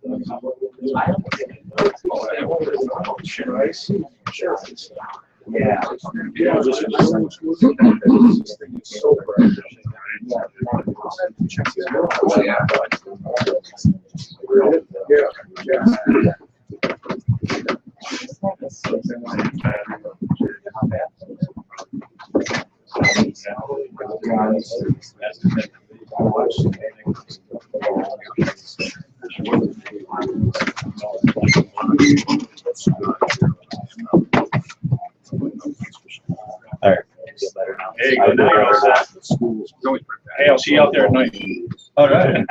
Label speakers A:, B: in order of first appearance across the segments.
A: Yeah.
B: All right.
C: Hey, good night. Hey, I'll see you out there at night.
B: All right.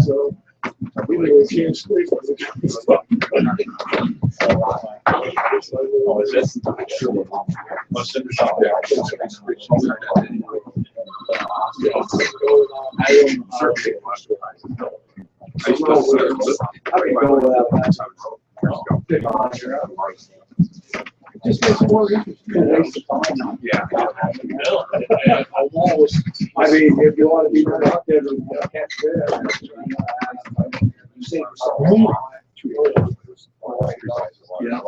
A: So we will change sleep.
C: Oh, is it? What's in the shop?
A: Just makes it more interesting.
C: Yeah.
A: I mean, if you want to be right out there, you can't do that. You say yeah.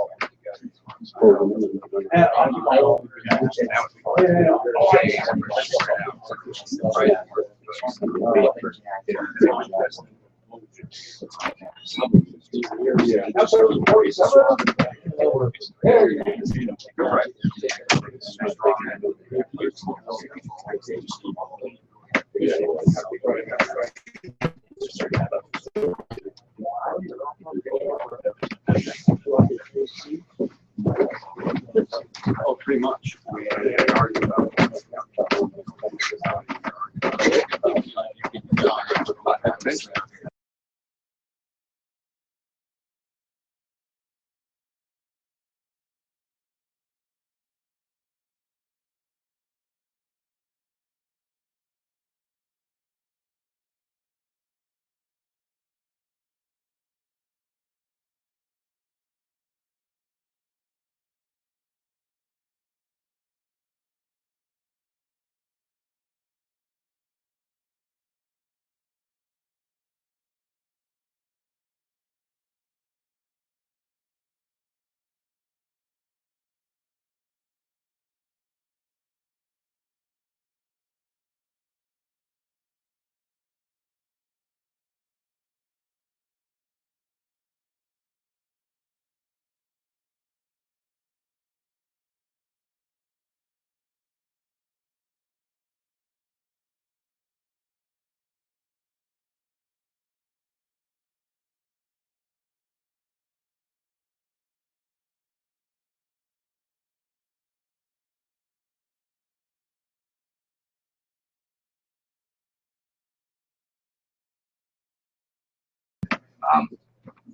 C: Oh, pretty much.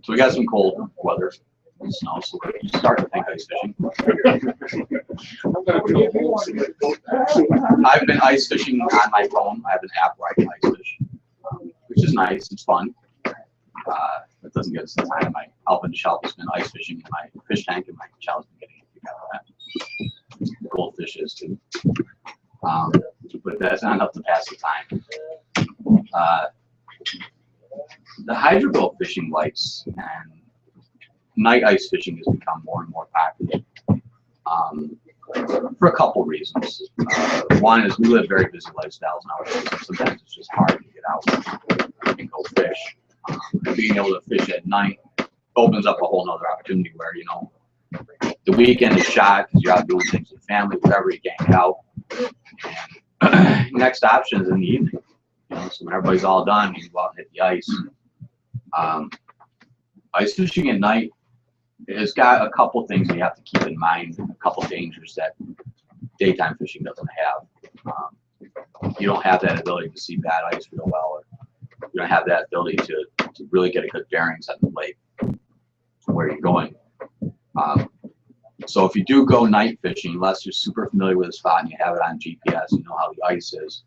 D: So we got some cold weather and snow, so you start to think ice fishing. I've been ice fishing on my phone. I have an app where I can ice fish, which is nice. It's fun. It doesn't get us the time. My Alpha and Shelf has been ice fishing in my fish tank, and my child's been getting a kick out of that. The goldfish is too. But that's not enough to pass the time. The hydroboat fishing lights and night ice fishing has become more and more popular for a couple reasons. One is we live very busy lifestyles nowadays, and sometimes it's just hard to get out and go fish. Being able to fish at night opens up a whole nother opportunity where, you know, the weekend is shot because you're out doing things with family, whatever, you can't get out. And next option is in the evening. You know, so when everybody's all done, you go out and hit the ice. Ice fishing at night has got a couple things you have to keep in mind, a couple dangers that daytime fishing doesn't have. You don't have that ability to see bad ice real well, or you don't have that ability to really get a good bearings on the lake. where you're going. So if you do go night fishing, unless you're super familiar with the spot and you have it on GPS, you know how the ice is,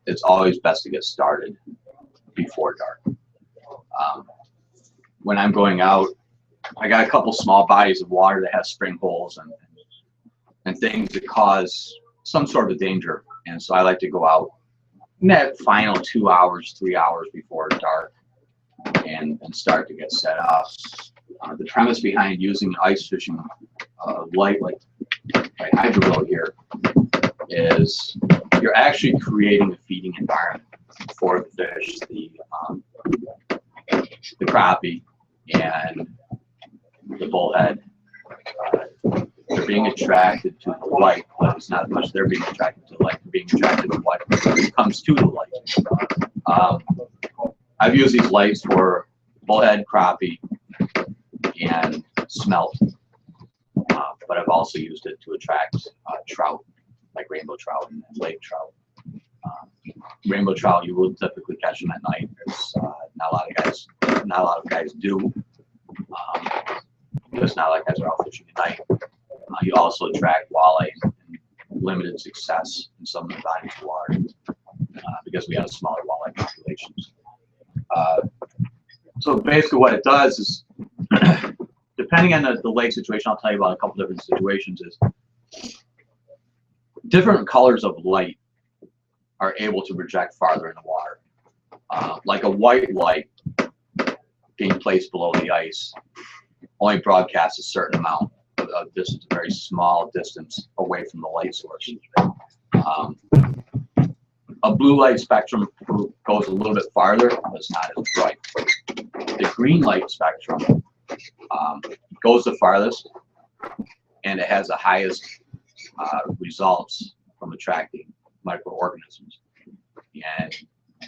D: it's always best to get started before dark. When I'm going out, I got a couple small bodies of water that have spring holes and things that cause some sort of danger. And so I like to go out in that final 2 hours, 3 hours before dark and start to get set up. The premise behind using ice fishing light like hydro here is you're actually creating a feeding environment for the fish, the crappie and the bullhead. They're being attracted to the light, but it's not as much they're being attracted to the light, they're being attracted to what comes to the light. I've used these lights for bullhead, crappie, and smelt, but I've also used it to attract trout, like rainbow trout and lake trout. Rainbow trout you will typically catch them at night. There's not a lot of guys do, because not a lot of guys are out fishing at night. You also attract walleye in limited success in some of the bodies of water because we have smaller walleye populations. So basically what it does is, depending on the lake situation, I'll tell you about a couple different situations, is different colors of light are able to project farther in the water. Like a white light being placed below the ice only broadcasts a certain amount of distance, a very small distance away from the light source. A blue light spectrum goes a little bit farther, but it's not as bright. The green light spectrum goes the farthest, and it has the highest results from attracting microorganisms. And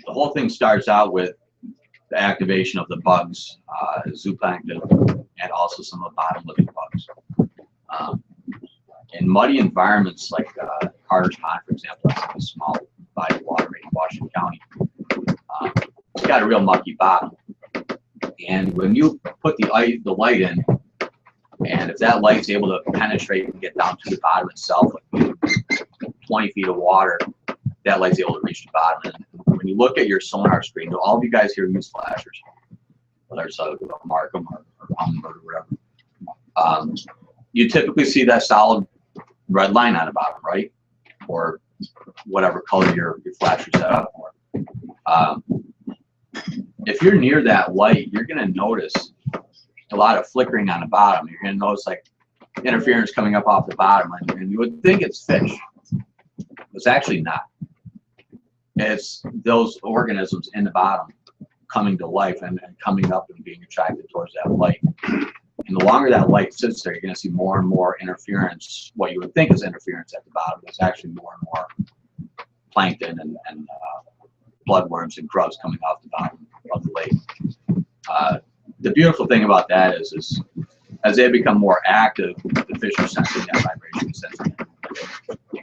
D: the whole thing starts out with the activation of the bugs, zooplankton, and also some of the bottom-living bugs. In muddy environments like Carter's Pond, for example, that's a small body of water in Washington County. It's got a real mucky bottom. And when you put the light in, and if that light's able to penetrate and get down to the bottom itself, like 20 feet of water, that light's able to reach the bottom. And when you look at your sonar screen, all of you guys here use flashers, whether it's a Markham or Humminbird or whatever. You typically see that solid red line on the bottom, right? Or whatever color your flasher set up for. If you're near that light, you're going to notice a lot of flickering on the bottom. You're going to notice like interference coming up off the bottom, and you would think it's fish. It's actually not. It's those organisms in the bottom coming to life and coming up and being attracted towards that light. And the longer that light sits there, you're going to see more and more interference. What you would think is interference at the bottom is actually more and more plankton and bloodworms and grubs coming off the bottom of the lake. The beautiful thing about that is as they become more active, the fish are sensing that vibration, sensing it,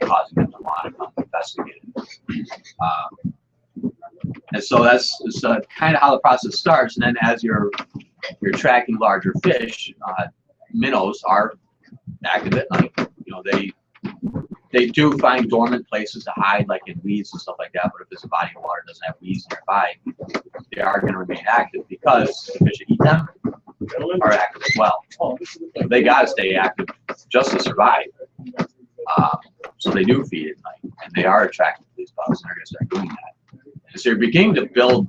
D: causing them to want to come investigate it. And so that's kind of how the process starts. And then as you're tracking larger fish, minnows are active at night. You know, they do find dormant places to hide, like in weeds and stuff like that. But if this body of water doesn't have weeds nearby, they are going to remain active because the fish that eat them are active as well. They got to stay active just to survive. So they do feed at night, and they are attracted to these bugs, and they're going to start doing that. And so you're beginning to build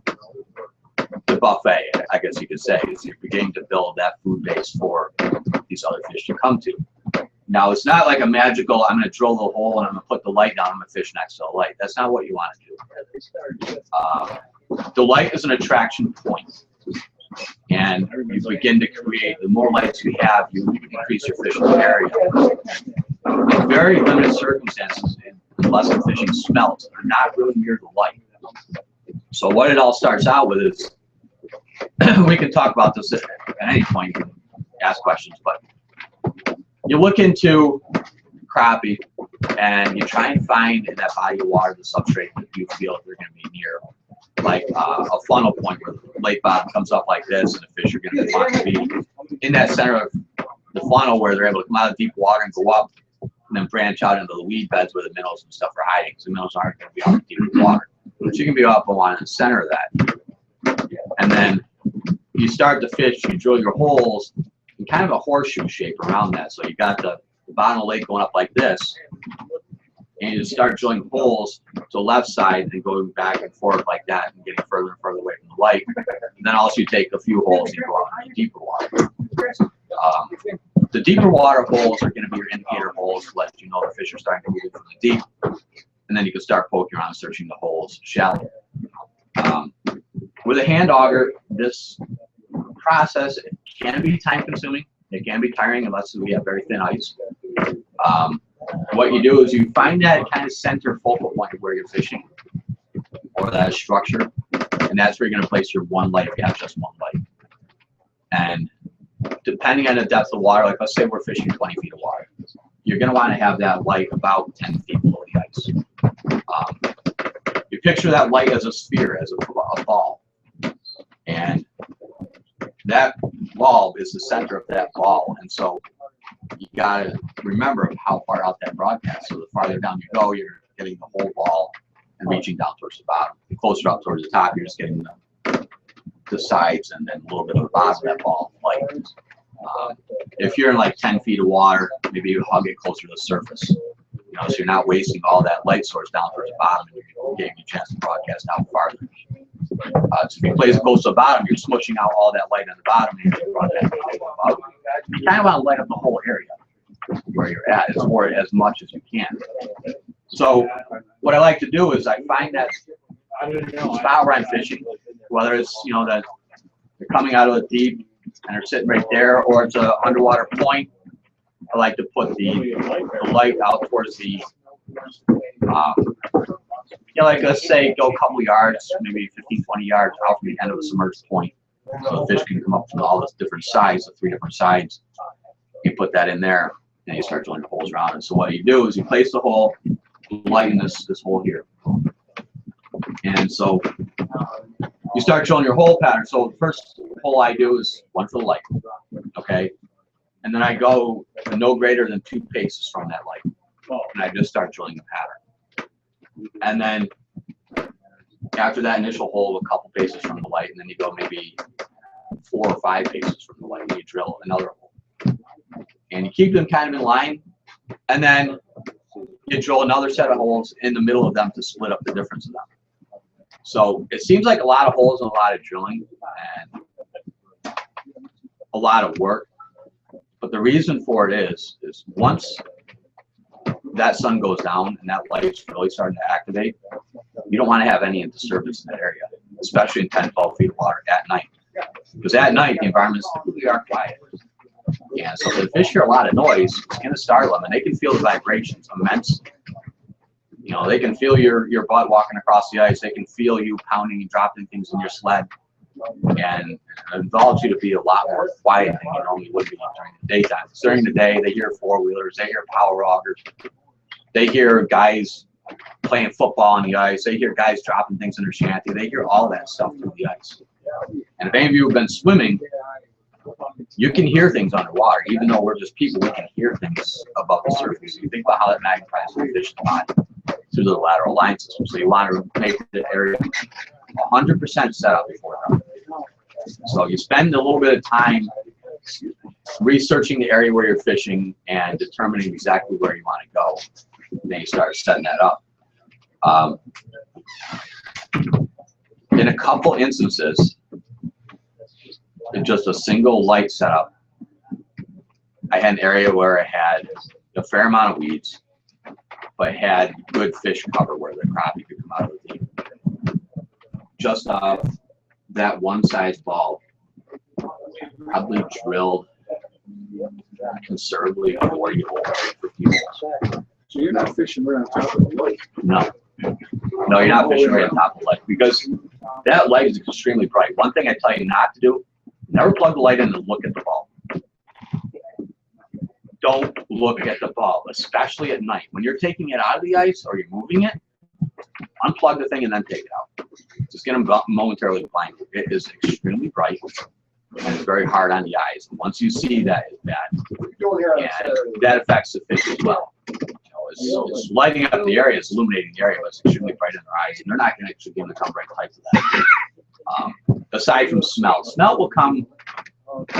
D: the buffet, I guess you could say, is you're beginning to build that food base for these other fish to come to. Now, it's not like a magical, I'm going to drill the hole and I'm going to put the light down, I'm going to fish next to the light. That's not what you want to do. The light is an attraction point. And you begin to create, the more lights you have, you increase your fishing area. In very limited circumstances, unless the fishing smells, they're not really near the light. So what it all starts out with is, we can talk about this at any point, you can ask questions, but you look into crappie and you try and find in that body of water the substrate that you feel they're going to be near, like a funnel point where the lake bottom comes up like this and the fish are going to want to be. in that center of the funnel where they're able to come out of deep water and go up and then branch out into the weed beds where the minnows and stuff are hiding. So the minnows aren't going to be out in deep water. But you can be up along the center of that. And then you start to fish, you drill your holes in kind of a horseshoe shape around that. So you got the bottom of the lake going up like this, and you start drilling holes to the left side and going back and forth like that and getting further and further away from the light. And then also you take a few holes and you go out into deeper water. The deeper water holes are going to be your indicator holes to let you know the fish are starting to move from the deep. And then you can start poking around, searching the holes shallow. With a hand auger, this process can be time consuming. It can be tiring unless we have very thin ice. What you do is you find that kind of center focal point of where you're fishing, or that structure, and that's where you're going to place your one light if you have just one light. And depending on the depth of water, like let's say we're fishing 20 feet of water, you're going to want to have that light about 10 feet below the ice. You picture that light as a sphere, as a ball, and that bulb is the center of that ball, and so you got to remember how far out that broadcast. So the farther down you go, you're getting the whole ball and reaching down towards the bottom. The closer up towards the top, you're just getting the sides and then a little bit of the bottom of that ball light. If you're in like 10 feet of water, maybe you hug it closer to the surface. You know, so you're not wasting all that light source down towards the bottom, and you're giving you a chance to broadcast out farther. So if you place it close to the bottom, you're smushing out all that light on the bottom, and you're broadcasting out the bottom. You kind of want to light up the whole area where you're at, or as much as you can. So what I like to do is I find that spot where I'm fishing, whether it's, you know, that they're coming out of the deep and they're sitting right there, or it's an underwater point, I like to put the light out towards the, like let's say go a couple yards, maybe 15, 20 yards out from the end of the submerged point. So the fish can come up from all those different sides, the 3 different sides. You put that in there, and you start drilling the holes around it. So what you do is you place the hole, lighten this hole here. And so you start drilling your hole pattern. So the first hole I do is one for the light, okay? And then I go no greater than 2 paces from that light, and I just start drilling the pattern. And then after that initial hole, a couple paces from the light, and then you go maybe 4 or 5 paces from the light, and you drill another hole. And you keep them kind of in line, and then you drill another set of holes in the middle of them to split up the difference of them. So it seems like a lot of holes and a lot of drilling and a lot of work. But the reason for it is once that sun goes down and that light is really starting to activate, you don't want to have any disturbance in that area, especially in 10, 12 feet of water at night. Because at night, the environments typically are quiet. Yeah, so if the fish hear a lot of noise, it's going to startle them, and they can feel the vibrations immense. You know, they can feel your butt walking across the ice. They can feel you pounding and dropping things in your sled. And it involves you to be a lot more quiet than you normally would be during the daytime. During the day, they hear four-wheelers, they hear power augers, they hear guys playing football on the ice, they hear guys dropping things in their shanty, they hear all that stuff through the ice. And if any of you have been swimming, you can hear things underwater. Even though we're just people, we can hear things above the surface. You think about how that magnifies the fish in the body through the lateral line system. So you want to make the area 100% set up before that. So you spend a little bit of time researching the area where you're fishing and determining exactly where you want to go. And then you start setting that up. In a couple instances, in just a single light setup, I had an area where I had a fair amount of weeds, but had good fish cover where the crappie could come out of the deep. Just off that one size bulb, probably drilled conservatively 40 holes for people.
A: So you're not fishing right on top of the lake?
D: No. No, you're not fishing right on top of the lake, because that light is extremely bright. One thing I tell you not to do, never plug the light in and look at the bulb. Don't look at the bulb, especially at night. When you're taking it out of the ice or you're moving it, unplug the thing and then take it out. Just get them momentarily blinded. It is extremely bright. and it's very hard on the eyes. And once you see that, it's bad. And that affects the fish as well. You know, it's lighting up the area, it's illuminating the area, but it's extremely bright in their eyes, and they're not going to actually be able to come right tight to that. Aside from smell, smell will come,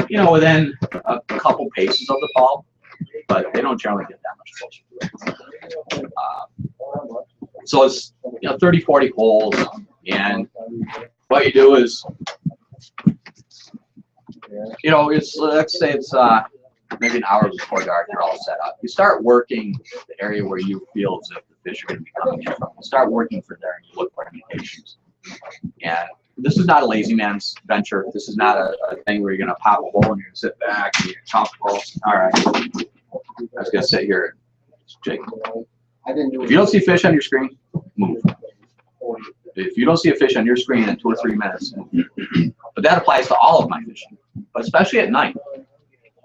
D: you know, within a couple paces of the ball, but they don't generally get that much closer. So it's, you know, 30, 40 holes, and what you do is, you know, it's, let's say it's maybe an hour before dark, you're all set up. You start working the area where you feel as if the fish are going to be coming in from. You start working for there, and you look for indications. And this is not a lazy man's venture. This is not a thing where you're going to pop a hole and you're going to sit back and you're comfortable. All right, I was going to sit here, Jake. If you don't see fish on your screen, move. If you don't see a fish on your screen in 2 or 3 minutes, move. But that applies to all of my fishing, but especially at night,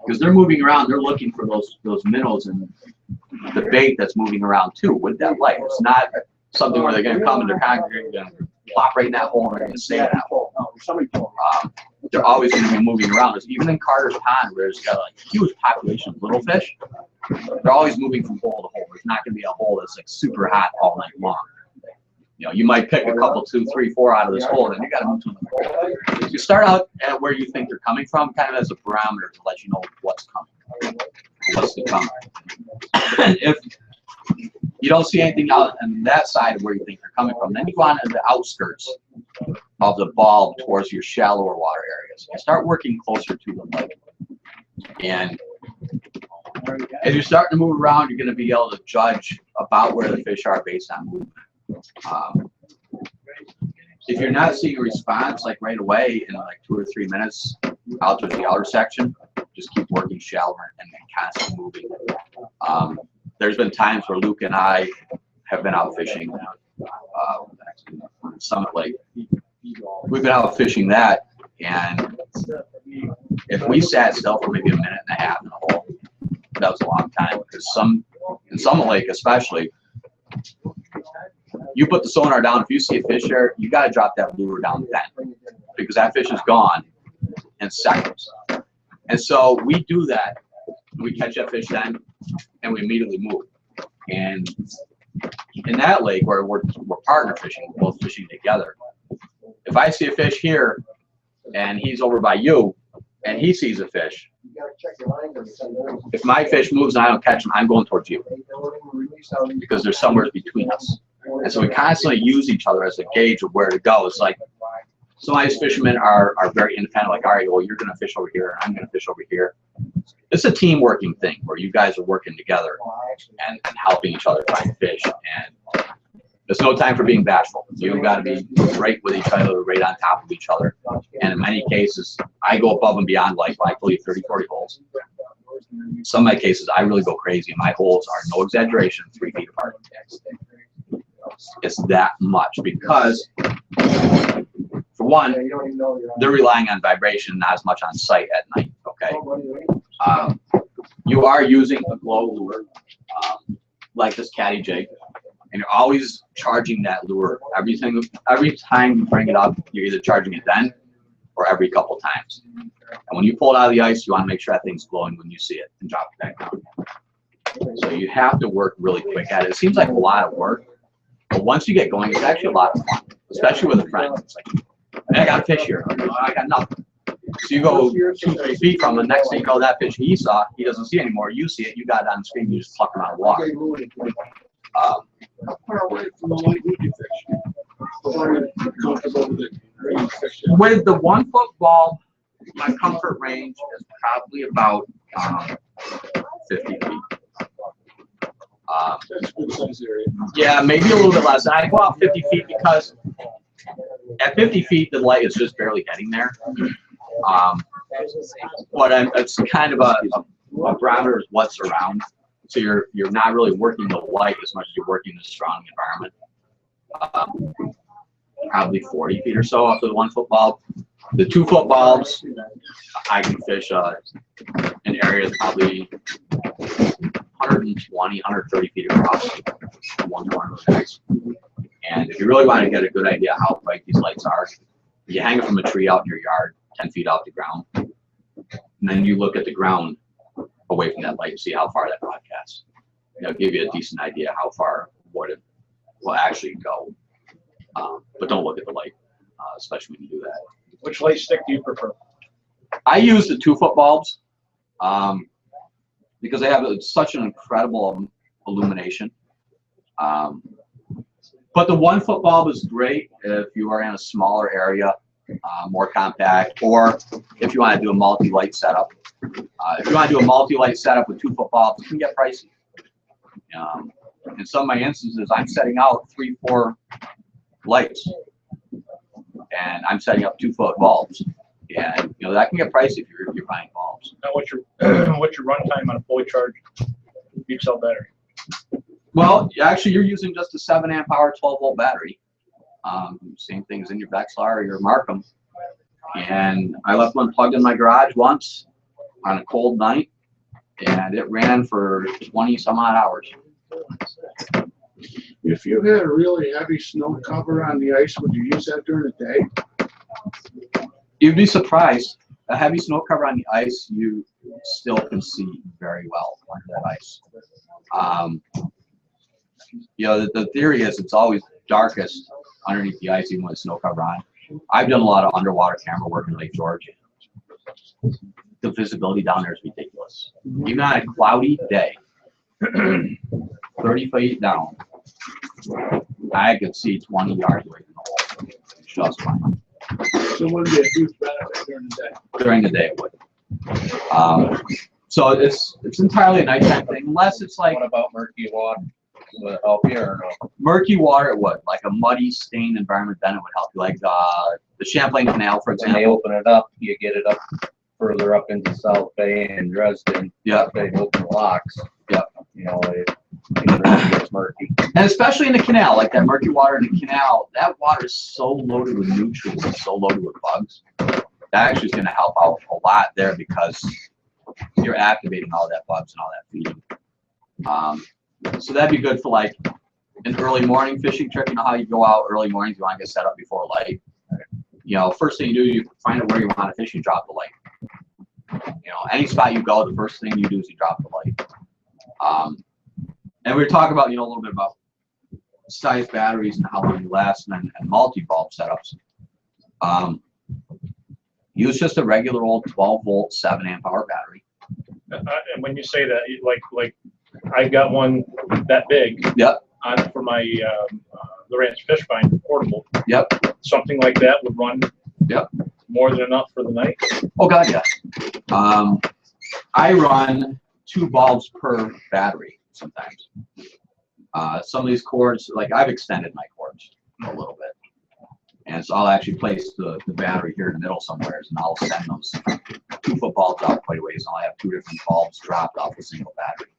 D: because they're moving around. They're looking for those minnows and the bait that's moving around too with that light. It's not something where they're going to come and they're kind of going to plop right in that hole and they're going to stay in that hole. They're always going to be moving around. Even in Carter's Pond, where there's got a huge population of little fish, they're always moving from hole to hole. There's not going to be a hole that's like super hot all night long. You know, you might pick a couple, 2, 3, 4 out of this hole, and then you got to move to another hole. You start out at where you think they're coming from, kind of as a barometer to let you know what's coming, what's to come. And if you don't see anything out on that side of where you think they're coming from, then you go on to the outskirts of the ball towards your shallower water areas. You start working closer to the lake. And as you're starting to move around, you're going to be able to judge about where the fish are based on movement. If you're not seeing a response like right away in like 2 or 3 minutes out to the outer section, just keep working shallower and constantly moving. There's been times where Luke and I have been out fishing Summit Lake. We've been out fishing that, and if we sat still for maybe a minute and a half in a hole, that was a long time, because in Summit Lake especially, you put the sonar down, if you see a fish there, you got to drop that lure down then, because that fish is gone in seconds. And so we do that. We catch that fish then, and we immediately move. And in that lake where we're partner fishing, we're both fishing together, if I see a fish here and he's over by you and he sees a fish, if my fish moves and I don't catch him, I'm going towards you, because there's somewhere between us. And so we constantly use each other as a gauge of where to go. It's like some of these fishermen are very independent, like, all right, well, you're going to fish over here, and I'm going to fish over here. It's a team working thing where you guys are working together and helping each other find fish. And there's no time for being bashful. You've got to be right with each other, right on top of each other. And in many cases, I go above and beyond, like I told you, 30, 40 holes. Some of my cases, I really go crazy. My holes are, no exaggeration, 3 feet apart. It's that much because, for one, they're relying on vibration, not as much on sight at night. Okay, you are using a glow lure like this caddy jig, and you're always charging that lure. Every time you bring it up, you're either charging it then or every couple times. And when you pull it out of the ice, you want to make sure that thing's glowing when you see it and drop it back down. So you have to work really quick at it. It seems like a lot of work, but once you get going, it's actually a lot of fun, especially with a friend. It's like, hey, I got a fish here. I got nothing. So you go 2, 3 feet from the next thing you know, that fish he saw, he doesn't see anymore. You see it, you got it on the screen, you just pluck him out of the water. With the 1 foot ball, my comfort range is probably about 50 feet. Yeah, maybe a little bit less. I go out 50 feet because at 50 feet, the light is just barely getting there. But it's kind of a barometer is what's around. So you're not really working the light as much as you're working the surrounding environment. Probably 40 feet or so off of the 1 foot bulb. The 2 foot bulbs, I can fish an area that's probably 120, 130 feet across one corner of the ice. And if you really want to get a good idea how bright these lights are, you hang it from a tree out in your yard, 10 feet off the ground. And then you look at the ground away from that light and see how far that broadcasts. It'll give you a decent idea how far what it will actually go. But don't look at the light, especially when you do that.
C: Which light stick do you prefer?
D: I use the 2-foot bulbs because they have such an incredible illumination. But the 1-foot bulb is great if you are in a smaller area, more compact, or if you want to do a multi-light setup. If you want to do a multi-light setup with 2-foot bulbs, it can get pricey. In some of my instances, I'm setting out 3-4 lights, and I'm setting up 2-foot bulbs, and that can get pricey if you're buying bulbs.
C: Now, what's your runtime on a fully charged deep cell battery?
D: Well, actually, you're using just a 7 amp hour, 12-volt battery. Same thing as in your Vexlar or your Markham. And I left one plugged in my garage once on a cold night, and it ran for 20 some odd hours.
A: If you had a really heavy snow cover on the ice, would you use that during the day?
D: You'd be surprised. A heavy snow cover on the ice, you still can see very well under that ice. The theory is it's always darkest underneath the ice, even with a snow cover on. I've done a lot of underwater camera work in Lake George. The visibility down there is ridiculous. Even on a cloudy day, 30 feet down, I could see 20 yards away from the hole. Just fine.
A: So it wouldn't be a huge benefit during the day.
D: During the day, it would. So it's entirely a nighttime thing, unless it's like.
B: What about murky water? Would it help you or no?
D: Murky water, it would. Like a muddy, stained environment, then it would help you. Like the Champlain Canal, for
B: When they
D: example.
B: open it up, you get it up further up into South Bay and Dresden.
D: Yeah.
B: They open the locks.
D: Yeah.
B: It really gets murky.
D: And especially in the canal, like that murky water in the canal, that water is so loaded with nutrients and so loaded with bugs. That actually is going to help out a lot there because you're activating all that bugs and all that feeding. So that'd be good for like an early morning fishing trip. You know how you go out early mornings, you want to get set up before light. First thing you do, you find out where you want to fish, you drop the light. Any spot you go, the first thing you do is you drop the light. And we were talking about, a little bit about size batteries and how long you last and multi-bulb setups. Use just a regular old 12-volt, 7 amp hour battery.
C: And when you say that, like I've got one that big.
D: Yep.
C: On for my the Ranch Fish Finder portable.
D: Yep.
C: Something like that would run.
D: Yep.
C: More than enough for the night.
D: Oh God, yeah. I run 2 bulbs per battery sometimes. Some of these cords, like I've extended my cords a little bit. And so I'll actually place the battery here in the middle somewhere, and I'll send those 2-foot bulbs out quite a ways, and I'll have 2 different bulbs dropped off a single battery,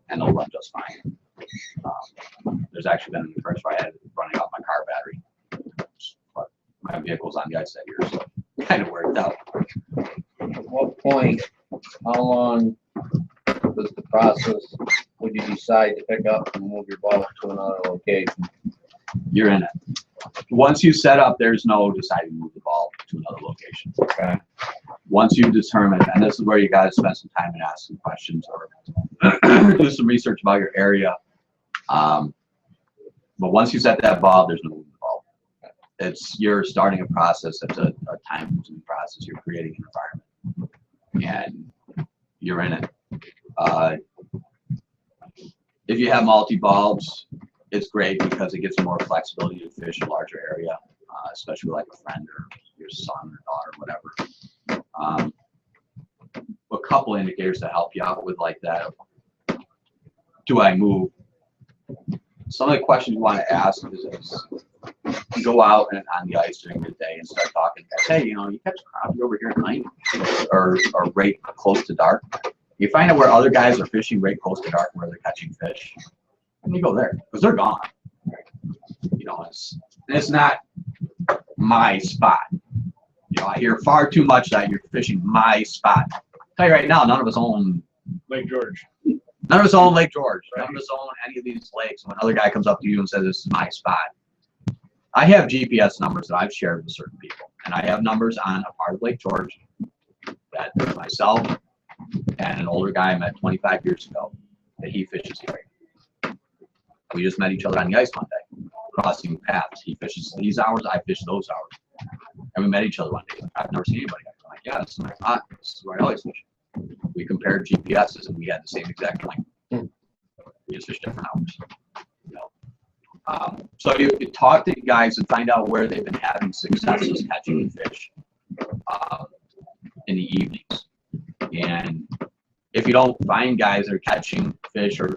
D: and they'll run just fine. There's actually been an occurrence where I had it running off my car battery, but my vehicle's on the ice that year, so it kind of worked out.
B: At what point, how long does the process, would you decide to pick up and move your bulb to another location?
D: You're in it. Once you set up, there's no deciding to move the bulb to another location.
B: Okay.
D: Once you determine, and this is where you got to spend some time and ask some questions or do some research about your area. But once you set that bulb, there's no moving the bulb. You're starting a process. It's a time-consuming process. You're creating an environment, and you're in it. If you have multi-bulbs, it's great because it gives you more flexibility to fish a larger area, especially like a friend or your son or daughter, whatever. A couple indicators to help you out with like that. Do I move? Some of the questions you want to ask is you go out and on the ice during the day and start talking. Hey, you catch crappie over here at night or right close to dark. You find out where other guys are fishing right close to dark where they're catching fish. And you go there because they're gone. It's not my spot. I hear far too much that you're fishing my spot. I'll tell you right now, none of us own
C: Lake George.
D: None of us own Lake George. None of us own any of these lakes. When another guy comes up to you and says, "This is my spot," I have GPS numbers that I've shared with certain people, and I have numbers on a part of Lake George that myself and an older guy I met 25 years ago that he fishes here. We just met each other on the ice one day, crossing paths. He fishes these hours, I fish those hours. And we met each other one day. I've never seen anybody. I'm like, yeah, this is my spot. This is where I always fish. We compared GPSs and we had the same exact length. We just fished different hours. You know? So you talk to guys and find out where they've been having successes catching fish in the evenings. And if you don't find guys that are catching fish or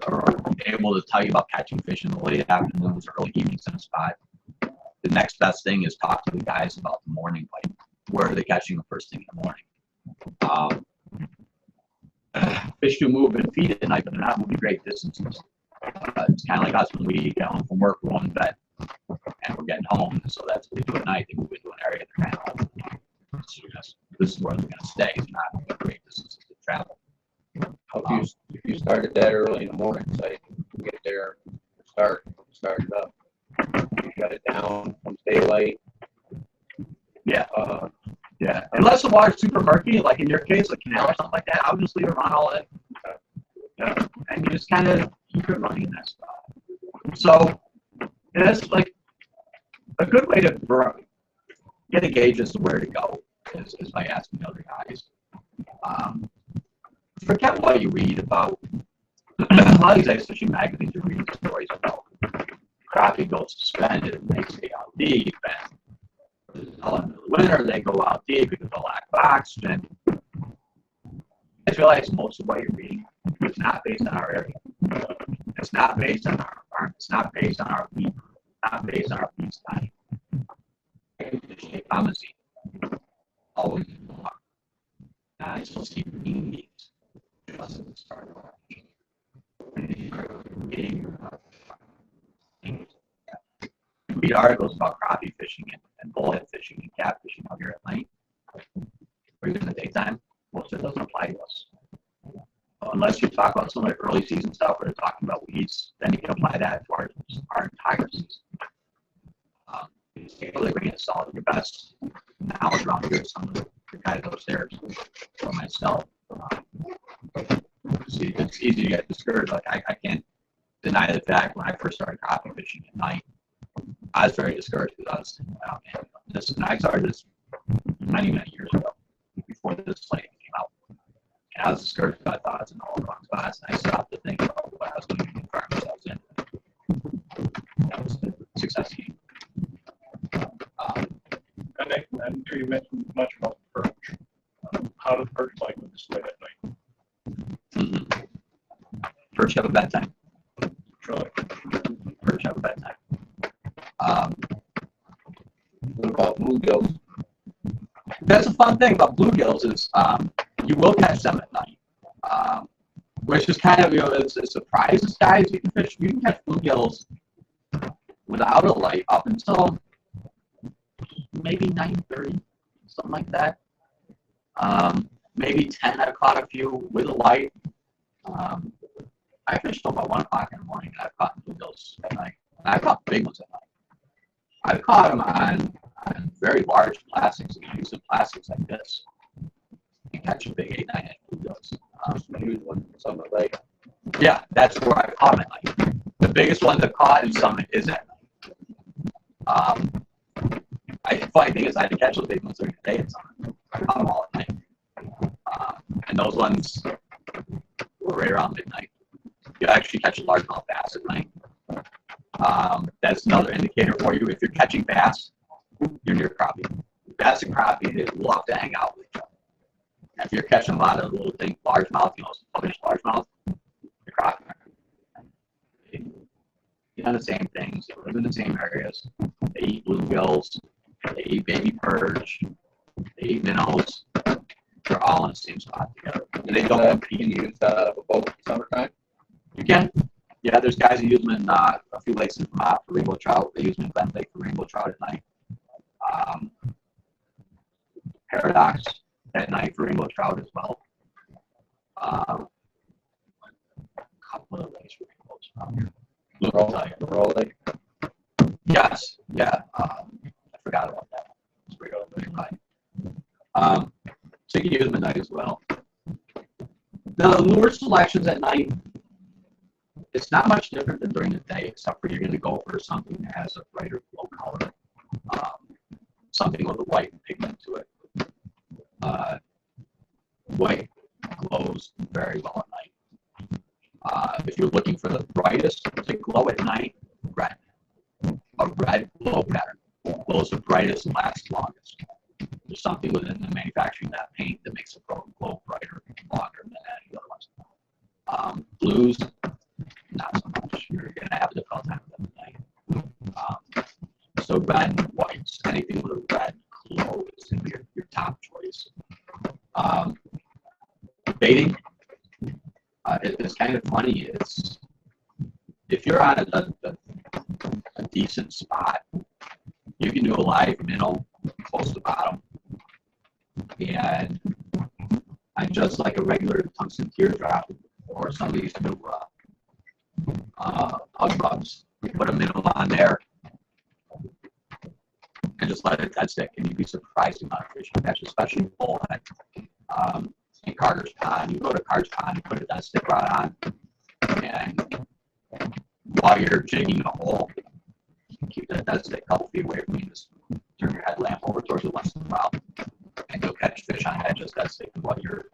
D: able to tell you about catching fish in the late afternoons or early evenings in a spot, the next best thing is talk to the guys about the morning bite. Where are they catching the first thing in the morning? Fish do move and feed at night, but they're not moving great distances. It's kind of like us when we get home from work, we're going to bed, and we're getting home. So that's what they do at night. They move into an area they're kind of so this is where they're going to stay. It's not great distances to travel.
B: If you started that early in the morning, say you get there, start it up, you shut it down, comes daylight.
D: Yeah. Yeah. Unless the water's super murky, like in your case, like canal or something like that, I would just leave it run all day. And you just kind of keep it running in that spot. So it's like a good way to get a gauge as to where to go is by asking other guys. Forget what you read about. A lot of these ice fishing magazines are reading stories about crappie goes suspended and they stay out deep, and in the winter they go out deep because of lack of oxygen. I realize most of what you're reading is not based on our area. It's not based on our farm. It's not based on our weed. It's not based on our feed style. I'm a seed. Always long. I still see green leaves. Just at the start of read articles about crappie fishing and bullhead fishing and catfishing out here at night, or even in the daytime. Most of it doesn't apply to us. Unless you talk about some of the early season stuff where they're talking about weeds, then you can apply that to our entire season. You really bring it solid. Your best knowledge around here is some of the guys upstairs for myself. It's easy to get discouraged. Like I can't deny the fact when I first started crappie fishing at night, I was very discouraged because I was thinking, wow, man, and I started this many years ago before this slate came out. And I was discouraged because I thought I was in all the wrong spots, and I stopped to think about what I was going to farm ourselves in. That was the success key.
C: And I'm sure you mentioned much about the perch. How do perch like with the slate at night?
D: Perch have a bedtime.
C: Really?
D: Perch have a bedtime.
B: What about bluegills?
D: That's a fun thing about bluegills is you will catch them at night, which is kind of, it surprises guys. You can catch bluegills without a light up until maybe 9:30, something like that. Maybe 10. I've caught a few with a light. I fished till about 1 o'clock in the morning, and I've caught bluegills at night. And I've caught big ones at night. I've caught them on very large plastics. You use some plastics like this. You catch a big 8, 9 inch bluegills.
B: Use one Summit Lake.
D: Yeah, that's where I caught them at night. The biggest one I've caught in Summit is at night. The funny thing is I didn't catch those big ones during the day in Summit. I caught them all at night. And those ones were right around midnight. You actually catch a largemouth bass at night. That's another indicator for you. If you're catching bass, you're near crappie. Bass and crappie, they love to hang out with each other. And if you're catching a lot of little things, largemouth, published largemouth, you're crappie. They eat on the same things. They live in the same areas. They eat bluegills. They eat baby perch. They eat minnows. They're all in the same spot together. And they don't compete.
B: You use a boat in summertime?
D: You can. Yeah, there's guys who use them in a few lakes in Vermont for rainbow trout. They use them in Glen Lake for rainbow trout at night. Paradox at night for rainbow trout as well. A couple of lakes for rainbow trout.
B: Roll Lake.
D: Yes, yeah. I forgot about that. It's pretty good, right? So you can use them at night as well. The lure selections at night, it's not much different than during the day, except for you're going to go for something that has a brighter glow color, something with a white pigment to it. White glows very well at night. If you're looking for the brightest to glow at night, red. A red glow pattern glows the brightest and lasts longest. There's something within the manufacturing of that paint that makes it glow brighter and longer than any other ones. Blues, not so much. You're going to have a difficult time with them at night. So red and whites, anything with a red glow is going to be your top choice. Baiting, it's kind of funny. It's if you're on a decent spot, you can do a live minnow close to bottom, and just like a regular tungsten teardrop or some of these new hug bugs, you put a minnow on there and just let it dead stick, and you'd be surprised the amount of fish you catch, especially bullhead. In Carter's Pond, you go to Carter's Pond, you put a dead stick rod on, and while you're jigging a hole, keep that dead stick a couple feet away from you. Just turn your headlamp over towards it once in a while, and you'll catch fish on edges dead stick while you're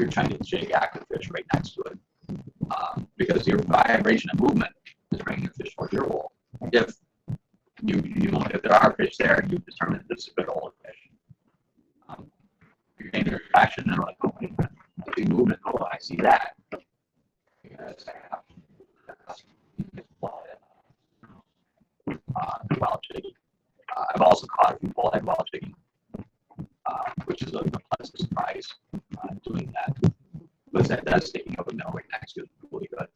D: trying to jig active fish right next to it. Because your vibration and movement is bringing the fish towards your hole. If if there are fish there, you determine that this is a good hole of fish. You're getting your reaction, and they're like, oh, wait, I see movement. Oh, I see that. While jigging. I've also caught a few bullhead while jigging, which is a pleasant surprise doing that. But that's sticking up a minnow right next to it is really good.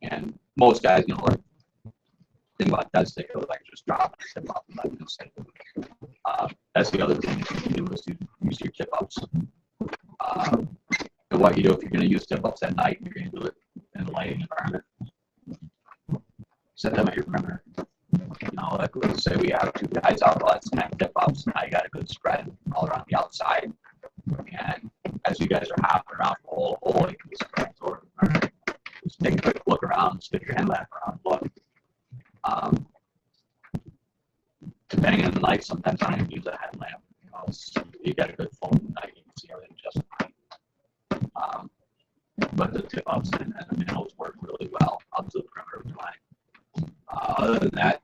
D: And most guys, like, think about that stick, like just drop it, step up, and let it stick. That's the other thing you can do is to use your tip ups. And what you do if you're going to use tip ups at night, you're going to do it in a lighting environment. Set them at your perimeter. Like let's say we have two guys out, let's have tip ups. Now you got a good spread all around the outside. And as you guys are hopping around the whole hole, you can just spread toward the perimeter. Just take a quick look around, stick your headlamp around, look. Depending on the night, sometimes I don't even use a headlamp. You get a good full night, you can see everything just fine. But the tip ups and the minnows work really well up to the perimeter of the line. Other than that,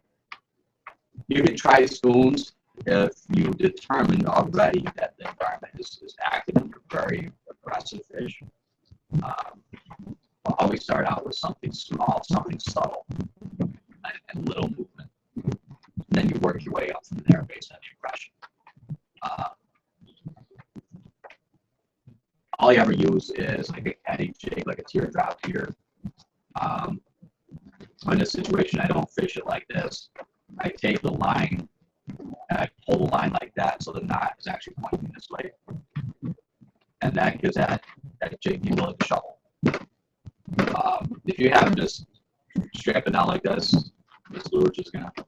D: you can try spoons if you determine already that the environment is active and you're very aggressive fish. I'll always start out with something small, something subtle, and little movement. And then you work your way up from there based on the aggression. All you ever use is like a caddy jig, like a teardrop here. In this situation, I don't fish it like this. I take the line and I pull the line like that so the knot is actually pointing this way. And that gives that jig the ability to shovel. If you have just strap it down like this lure is just going to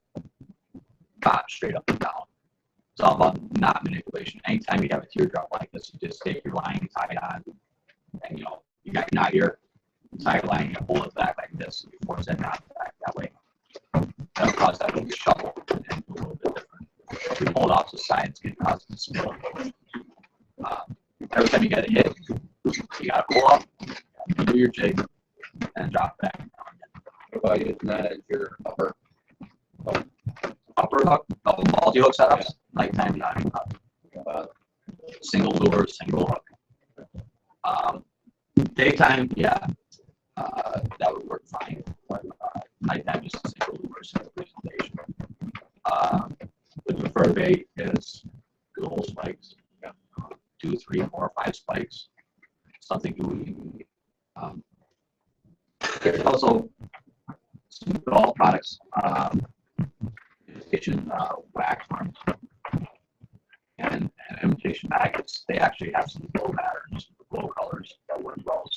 D: pop straight up and down. It's all about knot manipulation. Anytime you have a teardrop like this, you just take your line, tie it on, and you got your knot here, tie your line, you pull it back like this, and you force that knot back that way. That'll cause that little shuffle and do a little bit different. If you pull it off to the side, it's going to cause it to spill. Every time you get a hit, you got to pull up, do your jig, and drop it back.
B: What about using that as your upper
D: hook, couple multi-hook setups, nighttime, single lure, single hook. Daytime, yeah, that would work fine. But nighttime, just a single lure, single presentation. The preferred bait is good old spikes, 2, 3, 4, 5 spikes. Something gooey. There's also some good all products. Imitation wax farms and imitation maggots. They actually have some glow patterns, glow colors that work well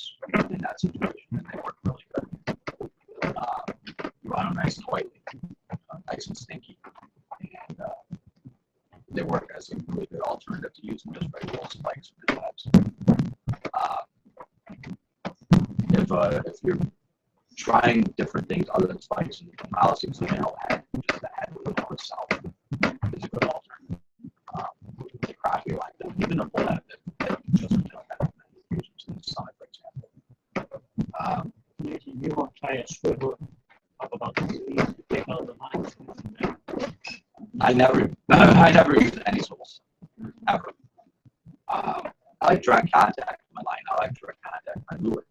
D: in that situation, and they work really good. You want them nice and white. nice and stinky. And they work as a really good alternative to using just regular spikes for webs. If you're trying different things other than spikes, and obviously just the head with the north south is a good alternative. The crappie like them, even a bullet that just in the stomach, for example.
E: You want to try a swivel up about the knees to take out the lines.
D: I never use any swivels ever. I like direct contact with my line. I like direct contact with my lure.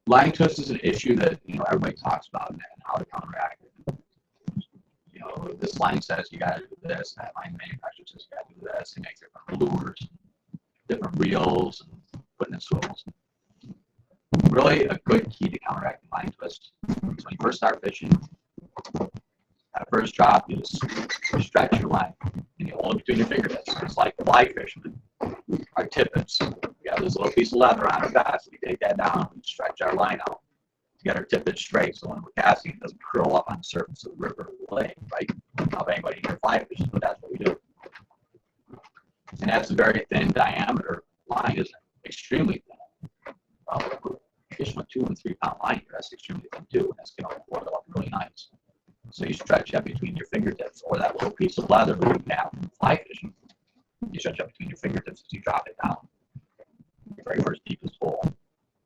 D: Line twist is an issue that everybody talks about and how to counteract it. This line says you got to do this. That line manufacturer says you got to do this. They make different lures, different reels, and putting in swivels. Really, a good key to counteracting line twist is when you first start fishing. That first drop, you just stretch your line and you hold it between your fingertips. It's like fly fishermen. Our tippets. We have this little piece of leather on our vest. We take that down and stretch our line out. We got our tippet straight so when we're casting, it doesn't curl up on the surface of the river or the lake, right? I don't know if anybody here fly fishes, but that's what we do. And that's a very thin diameter line, isn't it? Extremely thin. Well, fishing with 2 and 3 pound line here, that's extremely thin too, and that's going to boil up really nice. So you stretch that between your fingertips, or that little piece of leather that you have from fly fishing. You stretch up between your fingertips as you drop it down. Your very first deepest hole.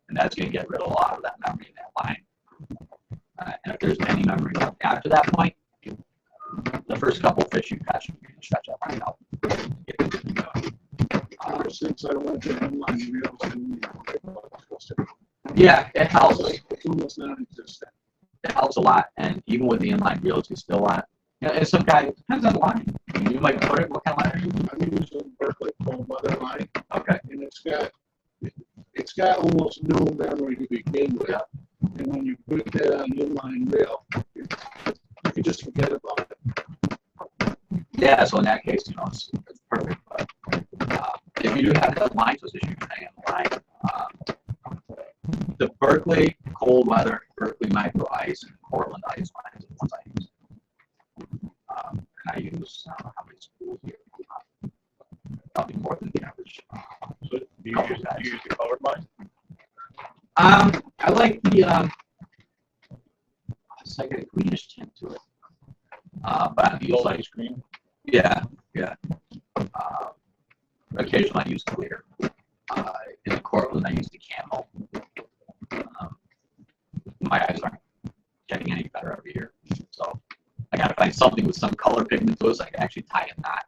D: And that's going to get rid of a lot of that memory in that line. And if there's any memory left after that point, the first couple fish you catch, you can stretch that line out.
A: Ever since I went to inline reels and
D: Yeah, it helps.
A: it's almost non-existent.
D: It helps a lot. And even with the inline reels, you still want, and some guys, depends on the line. You might put it, what kind of line are you using?
A: I'm using Berkeley cold weather line,
D: Okay.
A: and it's got almost no memory to begin with.
D: Yeah.
A: And when you put that on the inline reel, you can just forget about it.
D: Yeah, so in that case, it's perfect. But if you do have that line twist issue, hang on the line. The Berkeley cold weather, Berkeley micro ice, and Portland ice lines are the ones I use. And I use, I don't know how many schools here. Probably more than the average.
C: So do you use the colored line?
D: I like the, it's like a greenish tint to it. But I use like,
C: Screen?
D: yeah. Occasionally I use clear. In Cortland, I use the camo. My eyes aren't getting any better every year, so I gotta find something with some color pigment to it so I can actually tie a knot.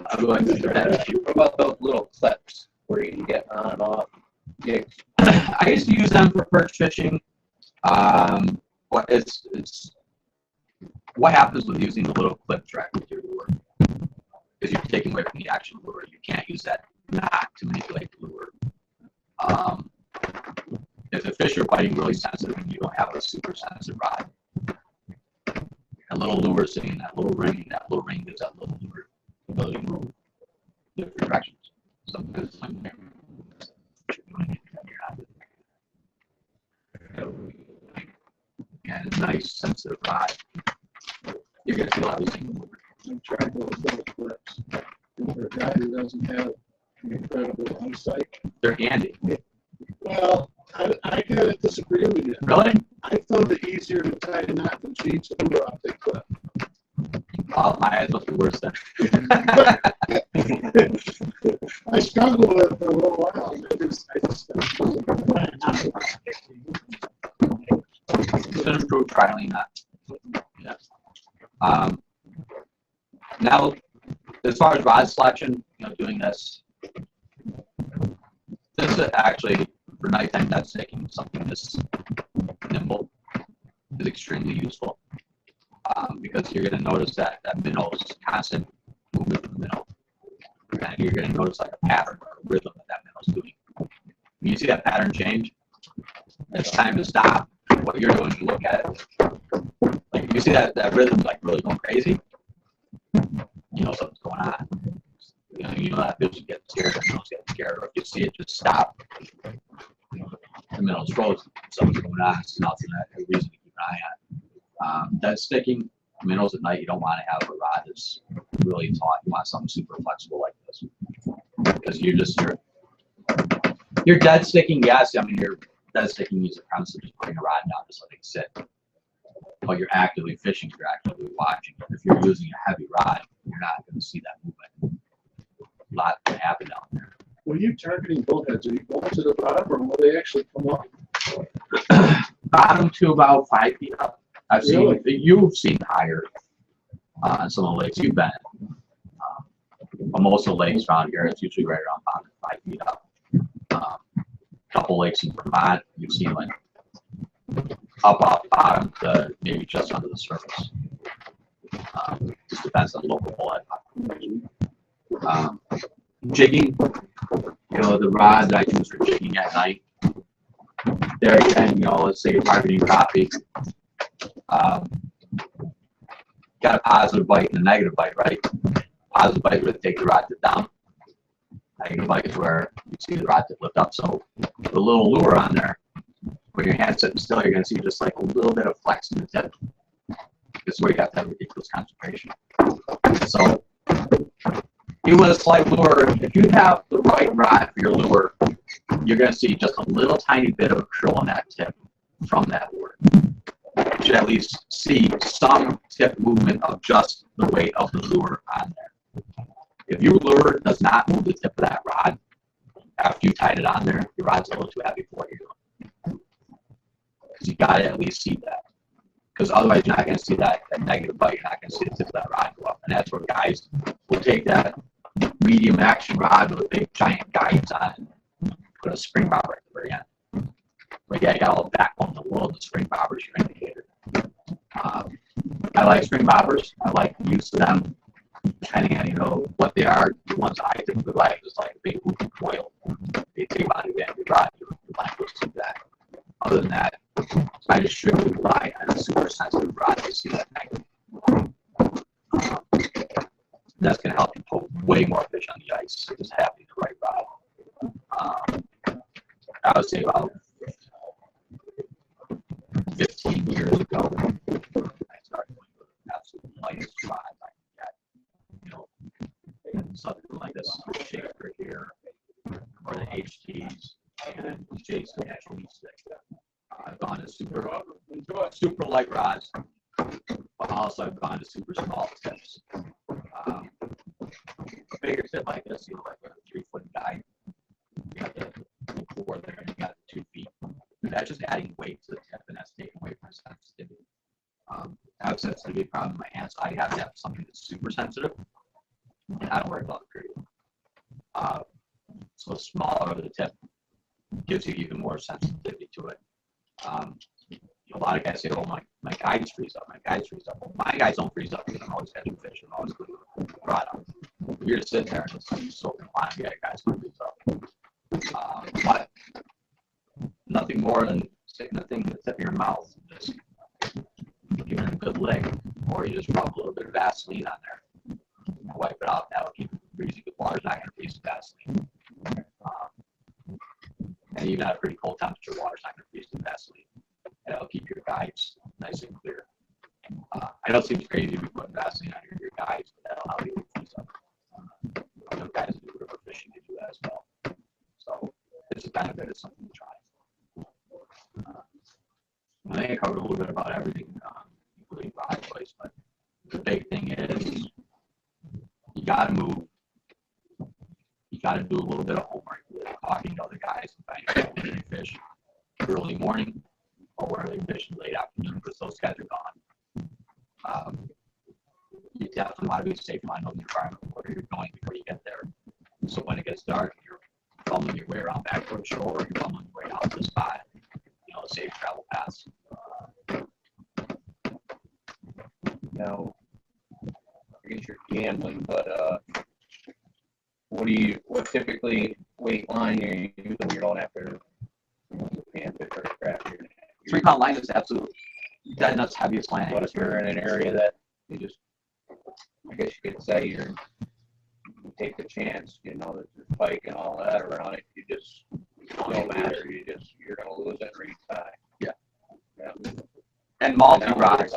D: Otherwise, it's a bad issue.
B: What about those little clips where you can get on and off jigs?
D: I used to use them for perch fishing. But it's what happens with using the little clip track with your lure is you're taking away from the action lure. You can't use that knot to manipulate the lure. If the fish are biting really sensitive and you don't have a super sensitive rod, a little lure sitting in that little ring gives that little lure the ability to move different directions. Sometimes it's like and a nice sensitive rod, you're going to feel everything.
A: I've tried those little clips. And for a guy who doesn't have incredible eyesight,
D: They're handy.
A: well, I gotta disagree with you.
D: Really?
A: I found it easier to tie a knot than change the lure off the clip.
D: Oh, my eyes must be worse then.
A: I struggled with it for a little while. And I just
D: It's an improved trialing knot. Yeah. Now, as far as rod selection, doing this is actually for nighttime net staking, something this nimble is extremely useful because you're going to notice that minnow is constant movement of the minnow, and you're going to notice like a pattern or a rhythm that minnow's doing. When you see that pattern change, it's time to stop. What you're doing, you look at it. Like if you see that rhythm like really going crazy, you know something's going on. You know that fish is getting scared, or getting scared, or if you see it just stop, the middle throws, something's going on, it's nothing that a reason to keep an eye on. Dead sticking, minnows at night, you don't want to have a rod that's really taut. You want something super flexible like this. Because you're dead sticking, yes, I mean, you're dead sticking means the premise of just putting a rod down just letting it sit. But you're actively fishing, you're actively watching. If you're using a heavy rod, you're not going to see that movement. A lot can happen down there.
A: When you're targeting bullheads, are you going to the bottom or will they actually come up?
D: Bottom to about 5 feet up. I've
A: Really?
D: you've seen higher on some of the lakes you've been in. On most of the lakes around here, it's usually right around bottom 5 feet up. Couple lakes in Vermont, you've seen like up off bottom to maybe just under the surface. Just depends on local bullhead population. Jigging, you know, the rod that I use for jigging at night. There again, you know, let's say you're targeting crappie. Got a positive bite and a negative bite, right? Positive bite would take the rod tip down. Negative bite is where you see the rod tip lift up. So the little lure on there, when your hand's sitting still, you're going to see just like a little bit of flex in the tip. This is where you have to have ridiculous concentration. So even with a slight lure, if you have the right rod for your lure, you're going to see just a little tiny bit of a curl on that tip from that lure. You should at least see some tip movement of just the weight of the lure on there. If your lure does not move the tip of that rod after you tied it on there, your rod's a little too heavy for what you're doing. Because you got to at least see that. Because otherwise you're not going to see that negative bite. You're not going to see the tip of that rod go up. And that's where guys will take that medium action rod with a big giant guides on and put a spring bobber at the very end. But yeah, you got all the backbone in the world. The spring bobber's your indicator. I like spring bobbers. I like the use of them. Depending on, you know, what they are, the ones I typically like is like a big hooping coil. They take on the band, rod, your line goes to that. Other than that, I just strictly rely on a super sensitive rod to see that negative. That's going to help you pull way more fish on the ice, just having the right rod. I would say about 15 years ago, I started going with the absolute lightest rod I could get. You know, something like this shaker here, or the HTs, and Jason actually stick. I've gone to super light rods, but also I've gone to super small tips. A bigger tip like this, you know, like a 3-foot guide. You got the 4 there, and you got the 2 feet. That's just adding weight to the tip, and that's taking away from sensitivity. I have sensitivity problem in my hands, so I have to have something that's super sensitive, and I don't worry about the period. So smaller the tip gives you even more sensitivity to it. A lot of guys say, "Oh, my guides freeze up. My guides freeze up." Well, my guides don't freeze up because I'm always catching fish and always gluing the rod out. You're just sitting there and it's so confined. Yeah, guys don't freeze up. But nothing more than sticking the thing in the tip of your mouth, and just giving it a good lick, or you just rub a little bit of Vaseline on there, and wipe it off. That'll keep it freezing. The water's not going to freeze the Vaseline. And even at a pretty cold temperature, water's not going to freeze the Vaseline. And it'll keep your guides nice and clear. I know it seems crazy to be putting Vaseline on your guides, but that'll help you freeze up. Some guys do river fishing to do that as well. So it's a benefit, it's something to try. I think I covered a little bit about everything, including rod choice, but the big thing is you got to move. You got to do a little bit of homework, talking to other guys, and finding out where they fish early morning or where they fish late afternoon, because those guys are gone. You definitely want to be safe on the environment where you're going before you get there. So when it gets dark, you're fumbling your way around back toward shore, or you're fumbling your way out to the spot, you know, safe travel paths.
B: Now, I guess you're gambling, but what typically weight line you're using when you're going after panfish or crappies?
D: 3-pound line is absolutely dead nuts heaviest line.
B: What if you're in an area that you just, I guess you could say you take the chance, you know, that there's pike and all that around it, you just, no matter, you're going to
D: And multi-rods.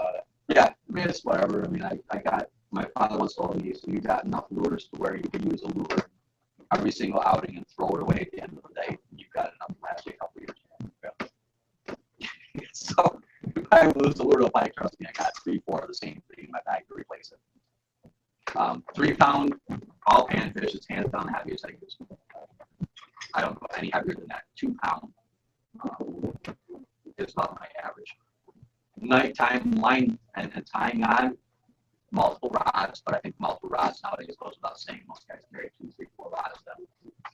D: Yeah, I mean, it's whatever. I mean, I got, my father once told me, so you got enough lures to where you can use a lure every single outing and throw it away at the end of the day. You've got enough to last you a couple years. So if I lose a lure to a bike, trust me, I got 3-4 of the same thing in my bag to replace it. 3 pound all panfish is hands down the heaviest I use. I don't go any heavier than that. 2 pound is about my average. Nighttime line and tying on multiple rods, but I think multiple rods nowadays goes without saying. Most guys carry 2, 3, 4 rods.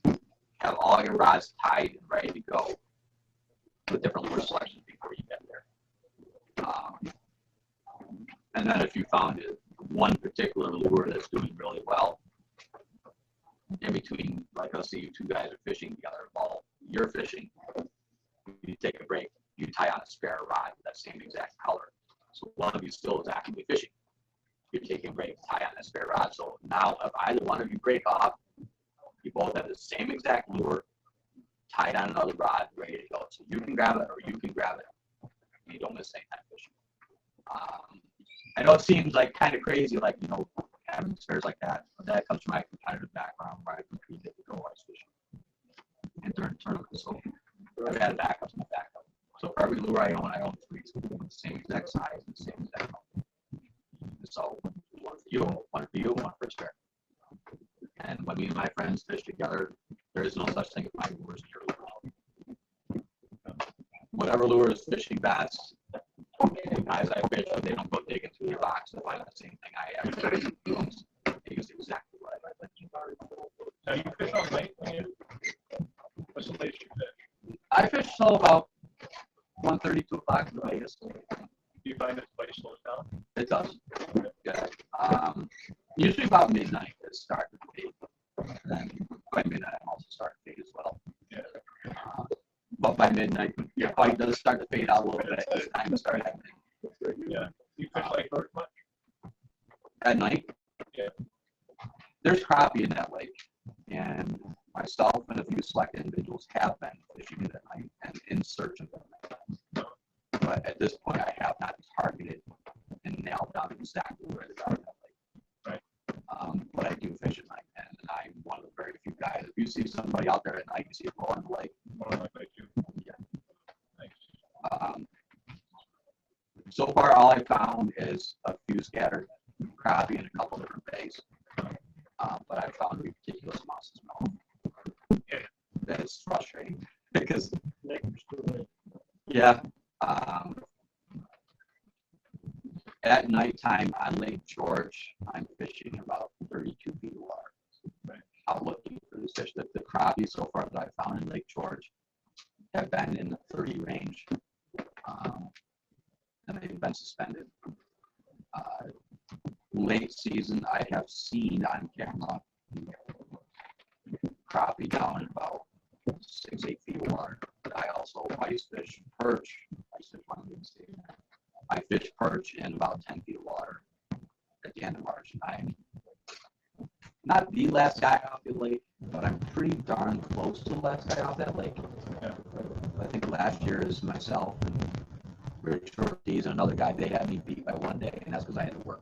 D: Then have all your rods tied and ready to go with different lure selections before you get there. And then if you found one particular lure that's doing really well, in between, like let's say you 2 guys are fishing together while you're fishing, you take a break, you tie on a spare rod with that same exact color. So one of you still is actively fishing. You're taking a break, tie on that spare rod. So now if either one of you break off, you both have the same exact lure tied on another rod, ready to go. So you can grab it or you can grab it. You don't miss any time fishing. I know it seems like kind of crazy, like, you know, having spares like that, but that comes from my competitive background where I competed to go ice fishing and during tournaments. So I've had backups in my backup. So for every lure I own 3 with the same exact size and the same exact color. So one for you, one for you, one for a spare. And when me and my friends fish together, there is no such thing as my lures and your lure. Whatever lure is fishing best, the guys I fish with, they don't go digging through the rocks to find the same thing I have. They use exactly what I like.
C: Now you fish all night when you, what's the latest you fish?
D: I fish till about 1:30, 2 o'clock in the Vegas.
C: Do you find that the place slows down?
D: It does. Yeah. Usually about midnight it starts to fade. And then by midnight I'm also starting to fade as well.
C: Yeah.
D: But by midnight, your fight does start to fade out a little bit. It's time to start happening.
C: Yeah. You fish like very much?
D: At night?
C: Yeah.
D: There's crappie in that lake. And myself and a few select individuals have been fishing it at night and in search of them. But at this point, I have not targeted and nailed down exactly where they are in that lake.
C: Right.
D: But I do fish at night, and I'm one of the very few guys. If you see somebody out there at night, you see a bow on the lake.
C: More like they do.
D: Yeah.
C: Nice.
D: So far, all I found is a few scattered crappie in a couple different bays. But I found ridiculous amounts of smell.
C: Yeah.
D: That is frustrating because, yeah. At nighttime on Lake George, I'm fishing about 32 feet of water.
C: Right.
D: Out looking for this fish. The crappie so far that I found in Lake George have been in the 30 range. And they've been suspended. Late season, I have seen on camera crappie down in about 6-8 feet of water. I also ice fish perch. I fish perch in about 10 feet of water at the end of March. I'm not the last guy off the lake, but I'm pretty darn close to the last guy off that lake.
C: Yeah.
D: I think last year is myself and Rich Ortiz and another guy. They had me beat by one day, and that's because I had to work.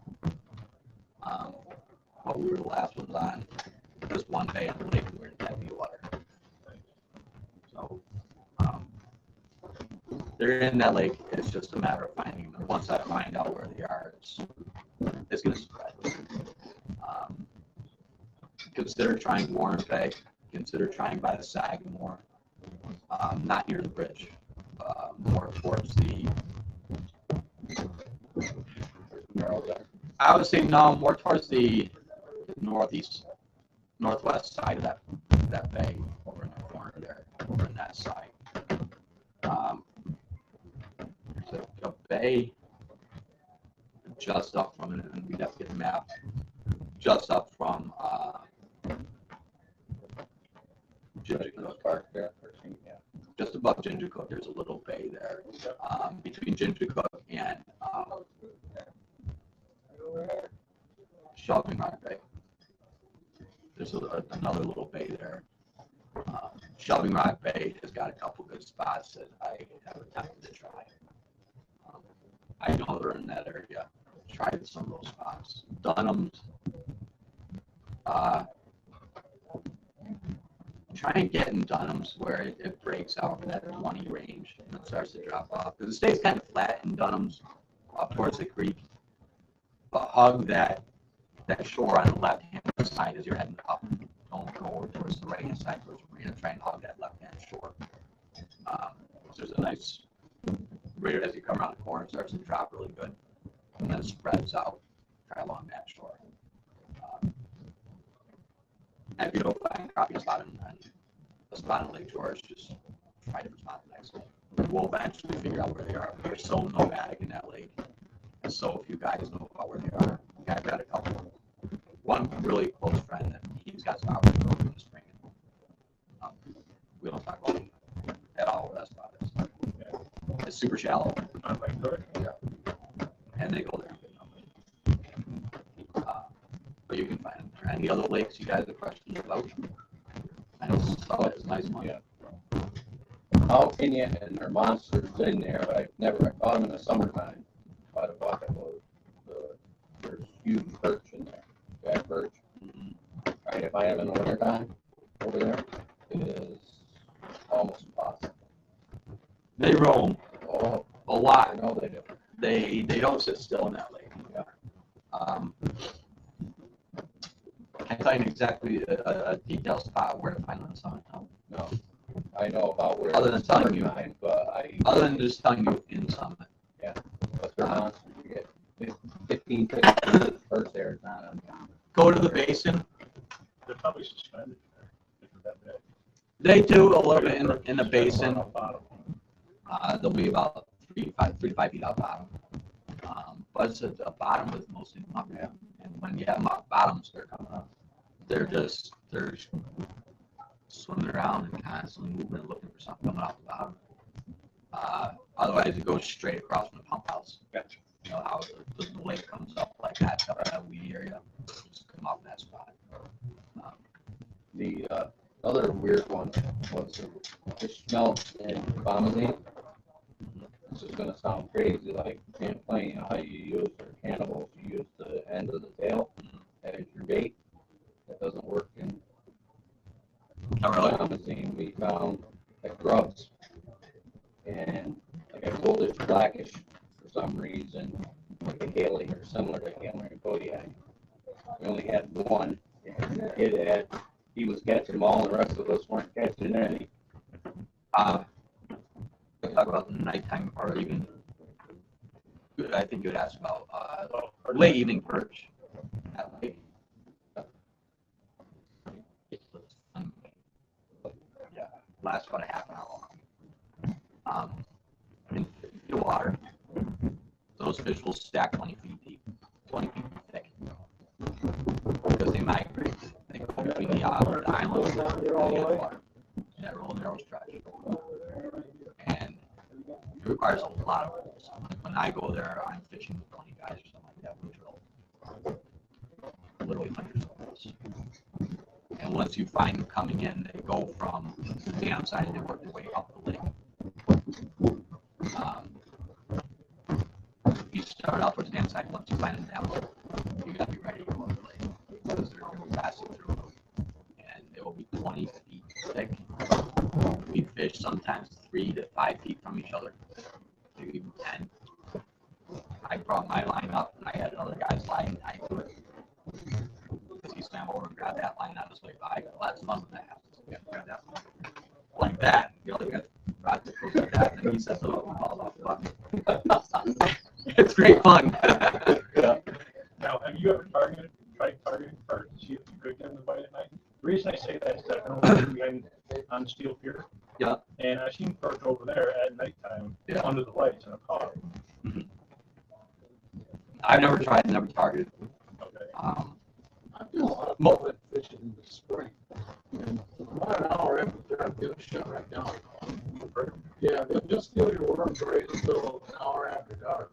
D: But we were the last ones on. Just one day on the lake, we were in 10 feet of water. So they're in that lake. It's just a matter of finding them. Once I find out where they are, it's going to spread. Consider trying Warren Bay. Consider trying by the Sagamore. Not near the bridge. More towards the. I would say no, more towards the northwest side of that bay, over in the corner there, over in that side. There's a bay just up from it, and we'd have to get a map. Just up from Ginger Cook. Just above Ginger Cook, there's a little bay there. Between Ginger Cook and Shelving Rock Bay. There's another little bay there. Shelving Rock Bay has got a couple good spots that I have attempted to try. I in that area. Tried some of those spots. Dunham's. Try and get in Dunham's where it breaks out in that 20 range and it starts to drop off. Because it stays kind of flat in Dunham's up towards the creek. But hug that shore on the left hand side as you're heading up. Don't go over towards the right hand side towards Marina. Try and hug that left hand shore. There's a nice, right as you come around the corner, it starts to drop really good. And then it spreads out. Try along that shore. If you don't find crappie spot on Lake George, just try different spots next to it. We'll eventually figure out where they are. They're so nomadic in that lake. And so few guys know about where they are. I've got a couple. One really close friend that he's got spots to go in the spring. We don't talk about it at all where that spot is. It's super shallow. Yeah. And they go there. But you can find them. Any other lakes you guys have questions about? I know Summit is a nice one.
B: Yeah. How can you, and there are monsters in there, but I caught them in the summertime. By the bucket load. There's huge perch in there. Jack perch. Trying to find them in the wintertime over there is almost impossible.
D: They roam
B: Oh,
D: a lot.
B: I know they do.
D: They don't sit still in that lake.
B: Yeah.
D: I can tell you exactly a detailed spot where to find them in summertime.
B: No. I know about where
D: Other than telling you.
B: summertime, but
D: Other than just telling you in Summit.
B: but they're monsters. You get 15, 20 perch there is not uncommon.
D: Go to the basin.
C: They're probably suspended there. If they're that big.
D: They do a little bit in the basin.
C: Up bottom.
D: They'll be about 3 to 5 feet out bottom. But it's a bottom with mostly muck. And when you have muck bottoms, they're coming up. They're swimming around and constantly moving and looking for something coming off the bottom. Otherwise, it goes straight across from the pump house.
C: Gotcha.
D: You know how the lake comes up like that, up that weedy area. Just come off that spot.
B: The other weird one was fish smelt and bombazine. This is going to sound crazy, like Champlain, you know how you use for cannibals, you use the end of the tail as your bait. That doesn't work in bombazine. We found at grubs, and like a goldish blackish for some reason, like a Haley or similar to Haley and Kodiak. We only had one, and he was catching them all, and the rest of us weren't catching any.
D: We talk about the nighttime or even. I think you would ask about late evening perch at lake. Yeah, lasts about a half an hour. In the water, those fish will stack 20 feet deep, 20 feet thick, because they migrate. They go between the islands and the water. That real narrow stretch. And it requires a lot of holes. When I go there, I'm fishing with 20 guys or something like that. We drill literally hundreds of holes. And once you find them coming in, they go from the dam side and they work their way up the lake. You start out towards the dam side. Once you find them down there, you got to be ready to go up the lake because they're going to be passing through. And they will be 20 feet thick. We fish sometimes 3 to 5 feet from each other, maybe even 10. I brought my line up and I had another guy's line tied to it because he swam over and grabbed that line on his way by. That's fun with that. Grab that one. Like that. You know, we got brought the close like that, and then he sets the hook and falls off the bucket. It's great fun.
C: Now, have you ever tried targeting perch to see if you could get them to bite at night? The reason I say that is that I know behind on the Steel Pier.
D: Yeah.
C: And I've seen perch over there at nighttime under the lights and I've caught them.
D: Mm-hmm. I've never tried, never targeted.
C: Okay.
A: I do a lot of mullet fishing in the spring. And about an hour after there, I'll get a shot right down. Yeah, they'll just steal your worms right until an hour after dark.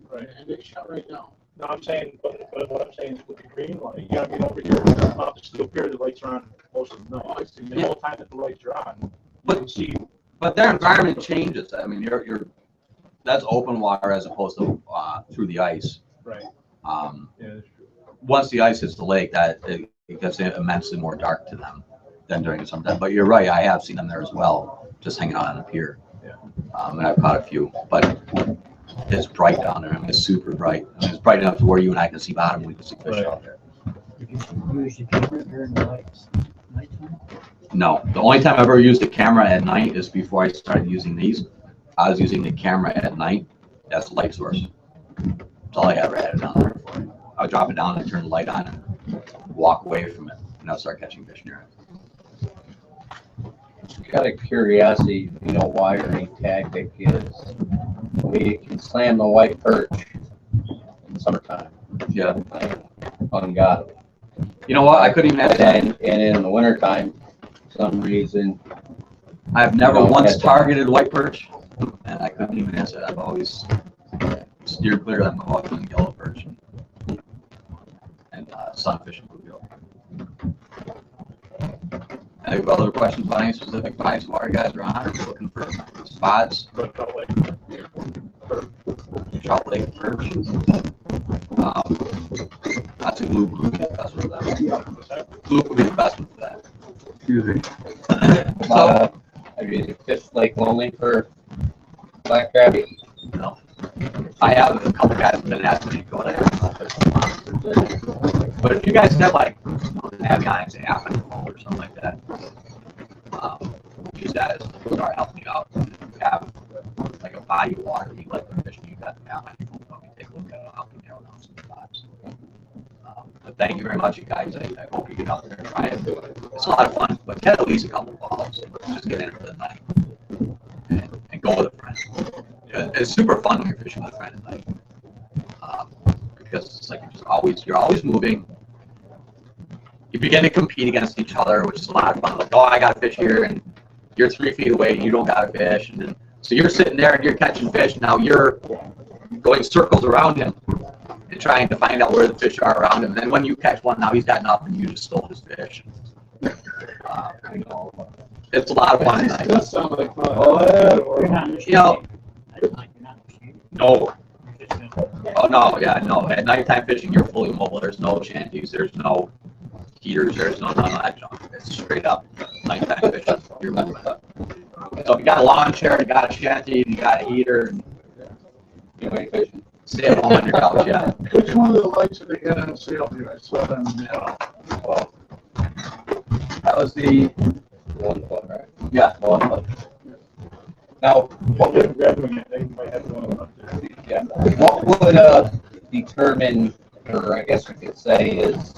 C: Right.
A: And they shut right down.
C: No, I'm saying, but what I'm saying is with the green light, you gotta be over here off the Steel Pier, the lights are on most of the night. And the whole time that the lights are on, you can see.
D: But their environment changes. I mean, you're that's open water as opposed to through the ice.
C: Right.
D: Um,
C: Yeah, that's true.
D: once the ice hits the lake, that it gets immensely more dark to them than during the summertime. But you're right, I have seen them there as well, just hanging out on the pier.
C: Yeah.
D: And I've caught a few, but it's bright down there. I mean, it's super bright. I mean, it's bright enough to where you and I can see bottom. We can see fish
C: Right.
D: out there.
E: Did you use the camera during the nighttime?
D: No, the only time I ever used the camera at night is before I started using these. I was using the camera at night as a light source. That's all I ever had it down there for. I would drop it down and turn the light on and walk away from it, and I'll start catching fish near it.
B: Out of curiosity, you know, wiring tactic is we can slam the white perch in the summertime.
D: Yeah.
B: Ungodly.
D: You know what? I couldn't even have
B: And in the wintertime, for some reason,
D: I've never
B: Don't
D: once
B: catch that.
D: targeted white perch, and I couldn't even answer that. I've always steered clear of them about and yellow perch and sunfish and bluegill. Any other questions about any specific bodies of water you guys are on, or if you're looking for spots?
C: But felt like,
D: Trout Lake perch. That's a blue would be the best one for that. Blue would be the best one for that.
A: Excuse me.
B: I mean, fish Lake Lonely for black crappie.
D: No. I have a couple guys have been asking me to go there. But if you guys have like an avionics app or something like that, use that as start helping you out. If you have like a body of water you like the fish, you got the app on your phone, help you take a look at it, help you narrow down some spots. But thank you very much, you guys. I hope you get out there and try it. It's a lot of fun, but get at least a couple balls. Just get in for the night and go with a friend. Yeah, it's super fun when you're fishing with a friend at night, because it's like you're always moving. You begin to compete against each other, which is a lot of fun. Like, oh, I got a fish here, and you're 3 feet away, and you don't got a fish, and then so you're sitting there and you're catching fish. Now you're going circles around him and trying to find out where the fish are around him. And then when you catch one, now he's got nothing. You just stole his fish. It's a lot of fun. At night.
A: That sounds like fun.
E: You're not
D: You know,
E: you're not machine.
D: no.
E: You're just gonna-
D: Oh, no, yeah, no. At nighttime fishing, you're fully mobile. There's no shanties. There's no heaters. There's none of that junk. It's straight up nighttime fishing. You're moving. So if you got a lawn chair, you got a shanty, you got a heater,
B: You know, fishing.
D: stay at home on your couch, yeah.
A: Which one of the lights did they get on sale here? I saw them.
B: Well,
D: That was the,
B: 1 foot, right?
D: yeah.
B: 1 foot. Now, what would,
C: they might have one up there.
B: yeah, what would determine, or I guess we could say, is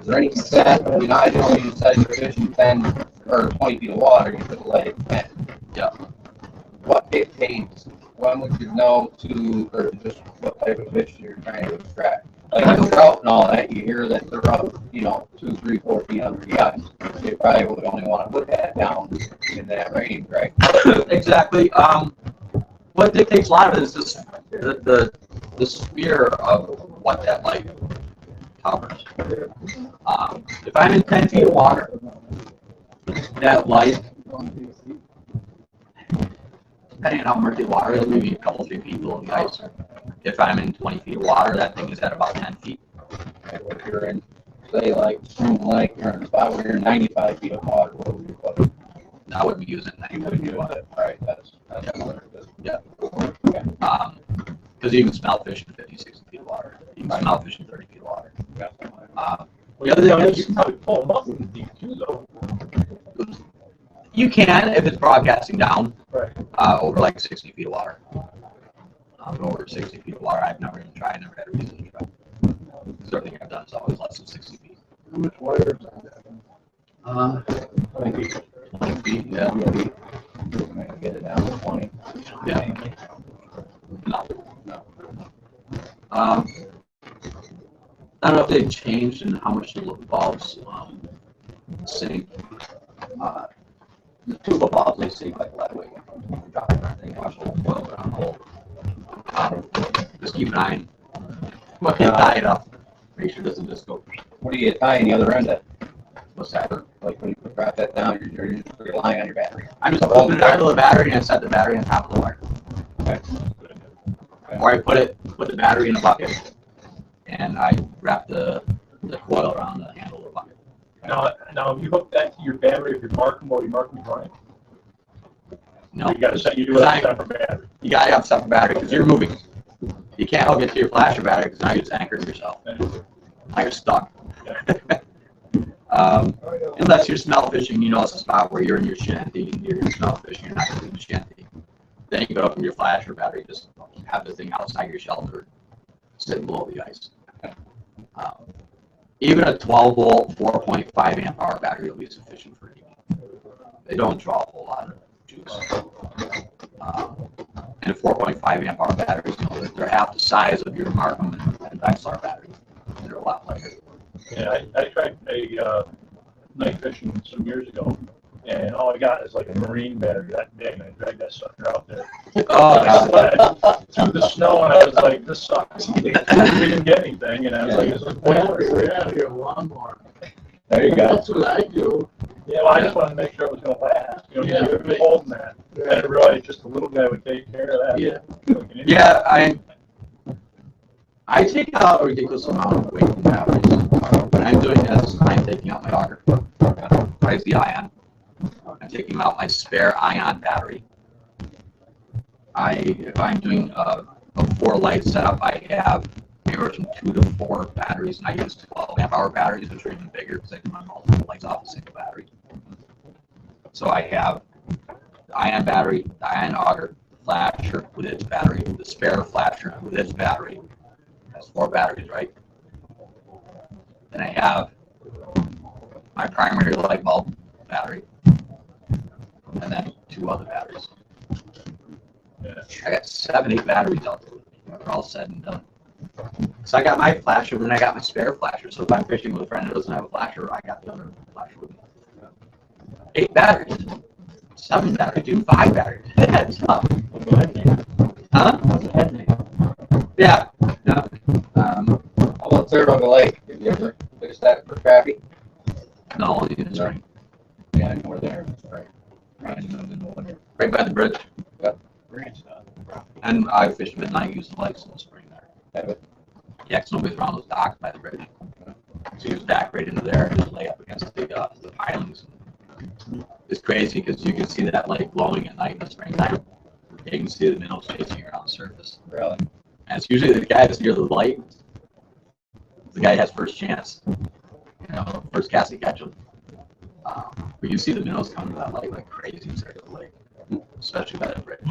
B: there any set? You know, I know you said you're fishing 10 or 20 feet of water, you could let it 10.
D: Yeah.
B: What dictates when would you know to, or just what type of fish you're trying to extract? Like with trout and all that, you hear that they're up, 2, 3, 4 feet under the ice. You probably would only want to put that down in that range, right?
D: Exactly. What dictates a lot of it is just the sphere of what that light covers. If I'm in 10 feet of water, that light, depending on how murky the water is, maybe a couple, 3 feet below the ice. If I'm in 20 feet of water, that thing is at about 10 feet.
B: And if you're in, say, like, you're in a spot where you're 95 feet of water, what would you put?
D: I wouldn't be using
B: You
D: 90
B: wouldn't
D: feet
B: use
D: of water.
B: it, right? That's what it is.
D: Yeah.
B: Okay.
D: Because you can smell fish in 50, 60 feet of water. You can smell fish in 30 feet of water. The other thing
C: You
D: is,
C: can probably pull them up with the deep too, though.
D: you can if it's broadcasting down
C: Right.
D: over like 60 feet of water. Over 60 feet of water, I've never even tried, never had a reason to try. Because everything I've done is always less than 60 feet.
A: How much wire is on that?
D: 20 feet, yeah.
B: Maybe get it down to 20.
D: Yeah. No. I don't know if they've changed in how much the bulbs sink. The tuba bulbs, they sink like lightweight. They wash the whole oil around the hole. Just keep an eye on what can tie it up. Make sure it doesn't just go.
B: What do you tie in the other end of?
D: What's that?
B: Like when you drop that down, you're just relying on your battery.
D: I'm just holding it out of the battery and set the battery on top of the wire. Or I put the battery in a bucket, and I wrap the coil around the handle of the bucket.
C: Now, if you hook that to your battery, if you mark them or you mark them running,
D: No,
C: you got to set. You do it on a separate battery.
D: you gotta have a separate battery because you're moving. You can't hook it to your flasher battery because now you're just anchoring yourself. Now you're stuck. Unless you're smell fishing, you know it's a spot where you're in your shanty and you're smell fishing, you're not in the shanty. Then you go up in your flasher battery, just have the thing outside your shelter, sitting below the ice. Even a 12 volt, 4.5 amp hour battery will be sufficient for you. They don't draw a whole lot of juice. And 4.5 amp hour batteries, you know, they're half the size of your Markham and Dystar batteries. They're a lot lighter.
C: Yeah, I tried a night fishing some years ago, and all I got is like a marine battery that big, and I dragged that sucker out there. I slid through the snow, and I was like, "This sucks." We didn't get anything, and I was like, "This is
A: Battery, we have your lawnmower.
B: There you go.
A: That's what I do.
C: Yeah, well, I just wanted to make sure it was going to last. You know, you were holding that. I didn't realize just a little guy would take care of that.
D: Yeah. Yeah, I take out a ridiculous amount of weight in batteries. When I'm doing this, I'm taking out my auger. Price the ion. I'm taking out my spare ion battery. If I'm doing a 4-light setup, I have anywhere from 2 to 4 batteries, and I use 12 amp hour batteries, which are even bigger because I can run multiple lights off a single battery. So I have the ion battery, the ion auger, the flasher with its battery, the spare flasher with its battery. That's 4 batteries, right? Then I have my primary light bulb battery, and then 2 other batteries. I got 7, 8 batteries out there. They're all said and done. So I got my flasher, and then I got my spare flasher. So if I'm fishing with a friend who doesn't have a flasher, I got the other flasher with me. 8 batteries, 7 batteries, even 5 batteries. That's tough. Huh? Yeah. Yeah.
B: How about third on the lake? Have you ever fished that for crappie?
D: No, only in the spring.
B: Yeah, I know where they're right.
D: Right by the bridge.
B: Yep.
D: And I fish midnight, use the lights in the spring there.
B: Have it.
D: Yeah, because nobody's around those docks by the bridge. So you just back right into there and just lay up against the pilings. It's crazy because you can see that lake glowing at night in the springtime. You can see the minnows chasing around the surface.
B: Really?
D: And it's usually the guy that's near the light. The guy has first chance. You know, first cast to catch them. But you see the minnows coming to that lake like crazy inside of the lake, especially by the bridge.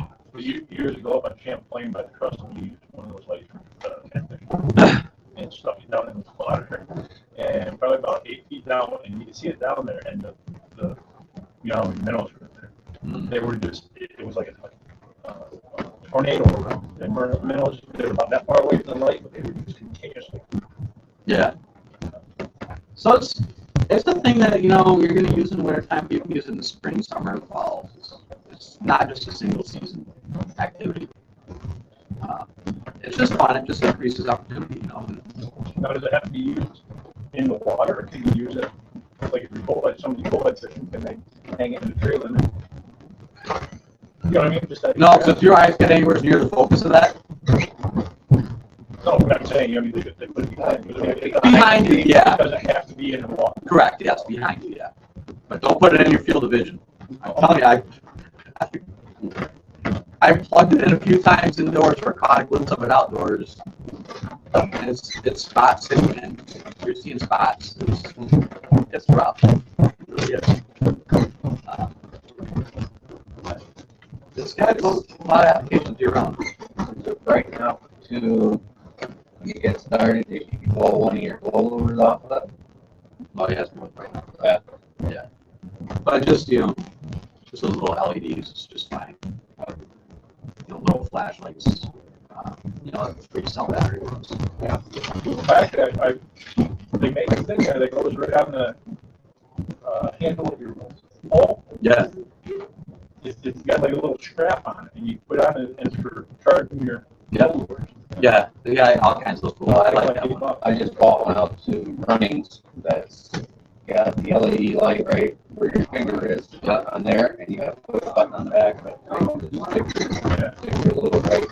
C: Years ago up on Champlain by the Krusko, we used one of those lights for catfish and stuff down in the water, and probably about 8 feet down, and you can see it down there, and the minnows were there. They were just, it was like a tornado around. And minnows, they were about that far away from the lake, but they were just continuously.
D: Yeah. So it's a thing that, you know, you're going to use in the wintertime, but you can use it in the spring, summer, and fall. It's not just a single season activity. It's just fun. It just increases opportunity, you know.
C: Now, does it have to be used in the water, or can you use it, like if you're somebody bullhead fishing, can they hang it in the trailer? You know what I mean? Just that.
D: No, because if your eyes get anywhere near the focus of that.
C: No, but I'm saying, I mean, they put it behind you.
D: Behind you, yeah.
C: It doesn't have to be in the water.
D: Correct, yes, behind you, yeah. But don't put it in your field of vision. I'm telling you, I plugged it in a few times indoors for caught a glimpse of it outdoors. And it's spots sitting in. You're seeing spots. It's rough. It really is. This guy goes a lot of applications year round.
B: Right now, to get started, if you can pull one of your blowovers off of it.
D: Oh, he has more right now.
B: Yeah.
D: Yeah. But just, you know, just those little LEDs is just fine. You know, little flashlights. You know, free cell battery ones.
C: Yeah. Actually, they make a thing there that goes right on the handle of your pole.
D: Yeah.
C: It's got like a little strap on it, and you put on it, and it's for charging your blowovers.
D: Yeah. Yeah, all kinds of cool.
B: Well,
D: I like that one.
B: I just bought one out to Runnings that's got the LED light right where your finger is on there, and you have to put a button on the back of it. Just stick your little right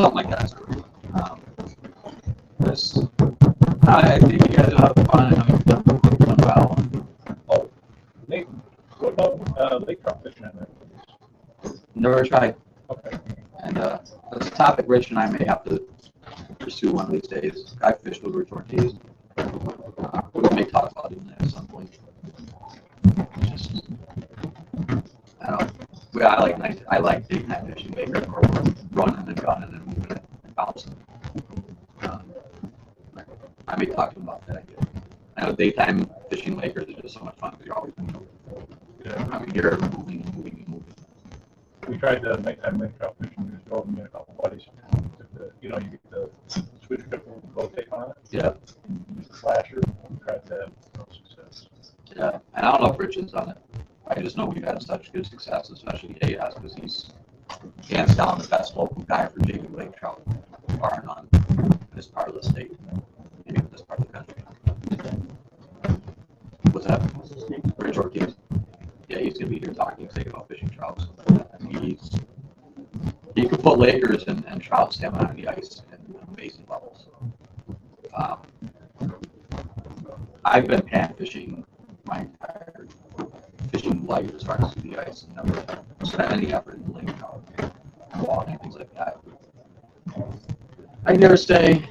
D: something like that. I think you guys will have fun. I mean, done well.
C: Oh, Nate, what about lake trout fishing in there?
D: Never tried.
C: Okay.
D: And that's a topic Rich and I may have to pursue one of these days. I fished with Rich Ortiz. We may talk about doing that at some point. Just, I don't know. I like daytime fishing, maker, or running and gunning and moving it and bouncing. I may talk to him about that. I know daytime fishing lakers are just so much fun because you're always moving.
C: Yeah.
D: I mean, you're moving.
C: We tried to make trout fishing. We just drove them in a couple buddies. You know, you get the Swedish pepper rotate on it.
D: Yeah.
C: Use the slasher. We tried to have no success.
D: Yeah. And I don't know if Rich has done it. I just know we've had such good success, especially AS, because he's hands down the best local guy for jigging lake trout, bar none, in this part of the state, maybe in this part of the country. What's that? Rich Ortiz. Yeah, he's gonna be here talking today about fishing trout. He can put lakers and trout salmon on the ice at amazing levels. I've been pan fishing my entire fishing life as far as the ice and never spent any effort in lake trout, walking, things like that. I dare say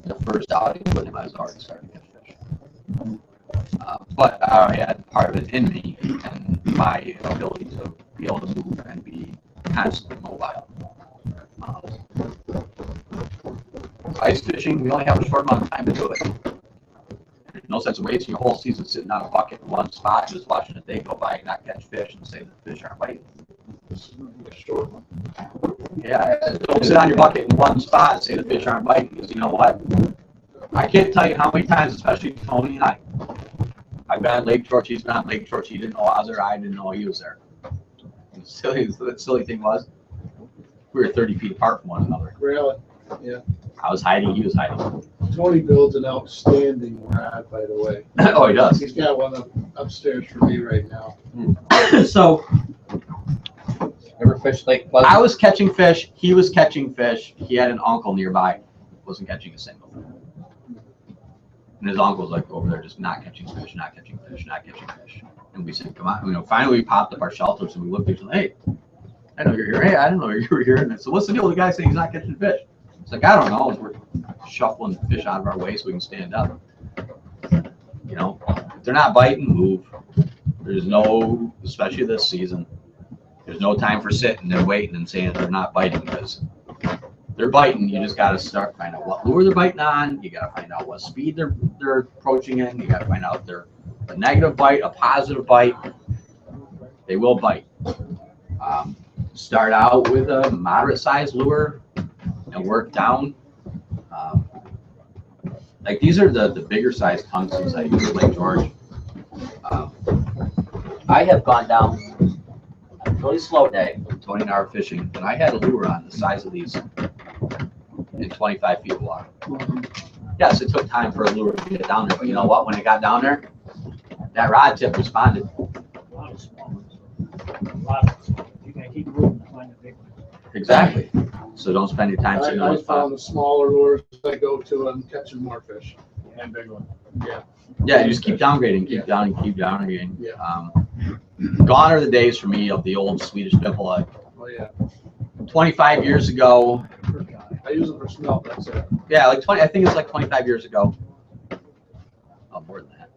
D: the first outing with him I was already starting to fish. But I had part of it in me and my ability to be able to move and be constantly mobile. Ice fishing, we only have a short amount of time to do it. There's no sense of wasting your whole season sitting on a bucket in one spot, just watching the day go by and not catch fish and say the fish aren't biting. Yeah, don't sit on your bucket in one spot and say the fish aren't biting, because you know what? I can't tell you how many times, especially Tony and I've been at Lake George, he's been at Lake George, he didn't know I was there, I didn't know he was there. And the silly thing was, we were 30 feet apart from one another.
A: Really? Yeah.
D: I was hiding, he was hiding.
A: Tony builds an outstanding rod, by the way.
D: Oh, he does.
A: He's got one upstairs for me right now.
D: So,
B: Ever fished Lake Pleasant?
D: I was catching fish, he was catching fish, he had an uncle nearby, wasn't catching a single. And his uncle's like over there just not catching fish, not catching fish, not catching fish. And we said, come on, finally we popped up our shelters and we looked at each other, hey, I know you're here. Hey, I didn't know you were here. And so what's the deal with the guy saying he's not catching fish? It's like, I don't know. We're shuffling fish out of our way so we can stand up. You know, if they're not biting, move. There's no, especially this season, there's no time for sitting and waiting and saying they're not biting, because they're biting. You just got to start find out what lure they're biting on. You got to find out what speed they're approaching in. You got to find out if they're a negative bite, a positive bite. They will bite. Start out with a moderate sized lure and work down. Like these are the bigger sized tungstens I use at Lake George. I have gone down a really slow day, Tony and I are fishing, and I had a lure on the size of these in 25 feet of water. Yes, it took time for a lure to get down there, but you know what? When it got down there, that rod tip responded.
E: A lot of small ones. A lot of small ones. You gotta keep moving to find the big ones.
D: Exactly. So don't spend your time sitting on
A: I
D: the spot.
A: found the smaller lures I go to and catching more fish.
C: And big one.
A: Yeah.
D: Yeah, you just keep downgrading, keep downgrading.
A: Yeah.
D: Gone are the days for me of the old Swedish pimple. Like
A: Oh, yeah.
D: 25 years ago.
A: I use it for smelt, that's it.
D: Yeah, like 20. I think it's like 25 years ago. Oh, more than that.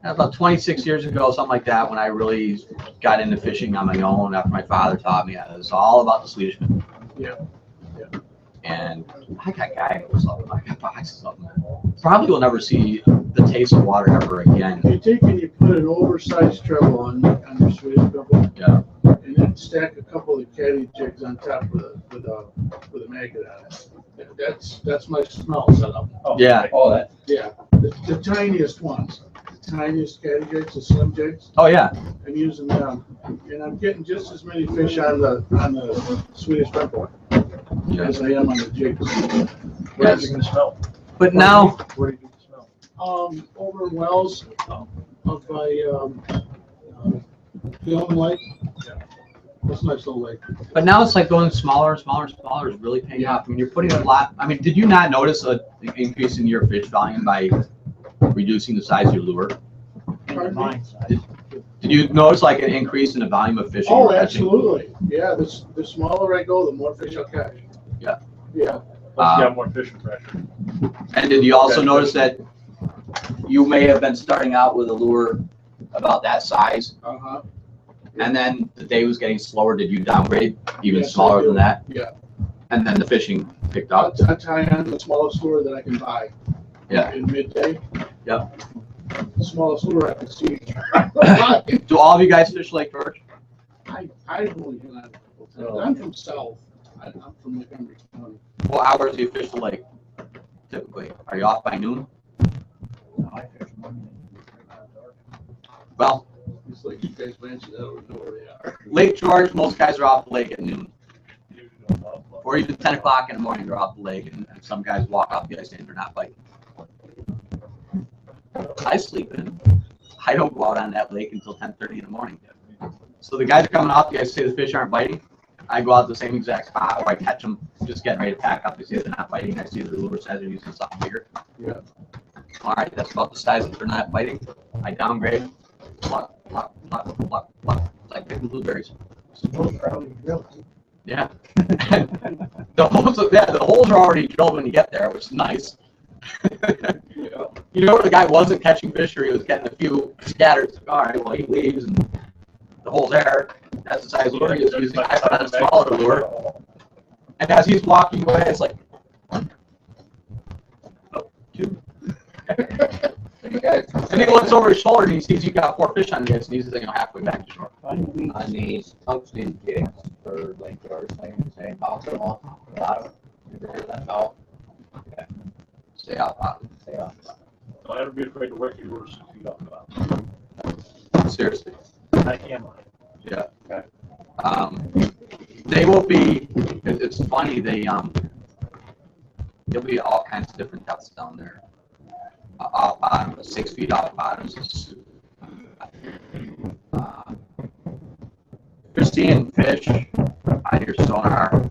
D: About 26 years ago, something like that, when I really got into fishing on my own after my father taught me. It was all about the Swedish pimple.
A: Yeah.
D: And I got guides of them. I got boxes of them. Probably will never see the taste of water ever again.
A: You take and you put an oversized treble on your Swedish pimple.
D: Yeah.
A: And then stack a couple of caddy jigs on top with a magnet on it. That's my smell setup.
C: Oh,
D: Yeah.
B: Oh, that.
A: Yeah. The tiniest ones. The tiniest caddy jigs, the slim jigs.
D: Oh yeah.
A: I'm using them. And I'm getting just as many fish on the Swedish pimple as I am on the jigs.
C: Where are you gonna smell?
D: But now,
C: Where do you get the smell?
A: Over in Wells, up by Gilman Lake. It's a nice little lake.
D: But now it's like going smaller, smaller, smaller is really paying off. I mean, you're putting a lot. I mean, did you not notice an increase in your fish volume by reducing the size of your lure?
E: And the mine size.
D: Did you notice like an increase in the volume of fishing?
A: Oh,
D: you're catching?
A: absolutely. Yeah, the smaller I go, the more fish I'll catch.
D: Yeah.
A: Yeah.
C: Plus you got more fishing pressure.
D: And did you also notice that you may have been starting out with a lure about that size,
A: Uh-huh.
D: and then the day was getting slower? Did you downgrade even
A: Yes, I
D: smaller
A: do.
D: than that?
A: Yeah.
D: And then the fishing picked up?
A: I tie on the smallest lure that I can buy.
D: Yeah.
A: In midday.
D: Yep.
A: The smallest lure I can see.
D: Do all of you guys fish Lake George?
A: I only can. I'm from south. I'm from Montgomery County.
D: What hours do you fish the lake typically? Are you off by noon?
E: No, I fish morning.
D: Well,
A: It's like you guys mentioned, I don't know where they are.
D: Lake George, most guys are off the lake at noon,
C: Usually don't know.
D: or even 10 o'clock in the morning they're off the lake, and some guys walk off the ice and they're not biting. I sleep in. I don't go out on that lake until 10:30 in the morning. So the guys are coming off the ice, say the fish aren't biting. I go out the same exact spot, or I catch them just getting ready to pack up. They say they're not biting. I see the lure says they're using something bigger.
A: Yeah.
D: All right, that's about the size that they're not biting. I downgrade. Pluck, pluck, pluck, pluck, pluck. It's like picking blueberries.
E: Those probably real.
D: Yeah. The holes are already drilled when you get there, which is nice. You know where the guy wasn't catching fish, or he was getting a few scattered. All right, well he leaves and the hole's there. That's the size of lure he was using. I put on a smaller lure, and as he's walking away, it's like 1, 2. And he looks over his shoulder and he sees you got 4 fish on this, and he's halfway back to shore.
E: Fine weeks.
B: On these tungsten jigs for Lake George, like you say, off them off the bottom. That's all.
D: Stay out bottom.
B: Stay off.
C: Don't ever be afraid to work your lure 6 feet off the bottom.
D: Seriously.
C: I can lie.
D: Yeah.
B: Okay.
D: They will be. It's funny. There'll be all kinds of different depths down there. Off bottom, 6 feet off bottoms. You're seeing fish on your sonar,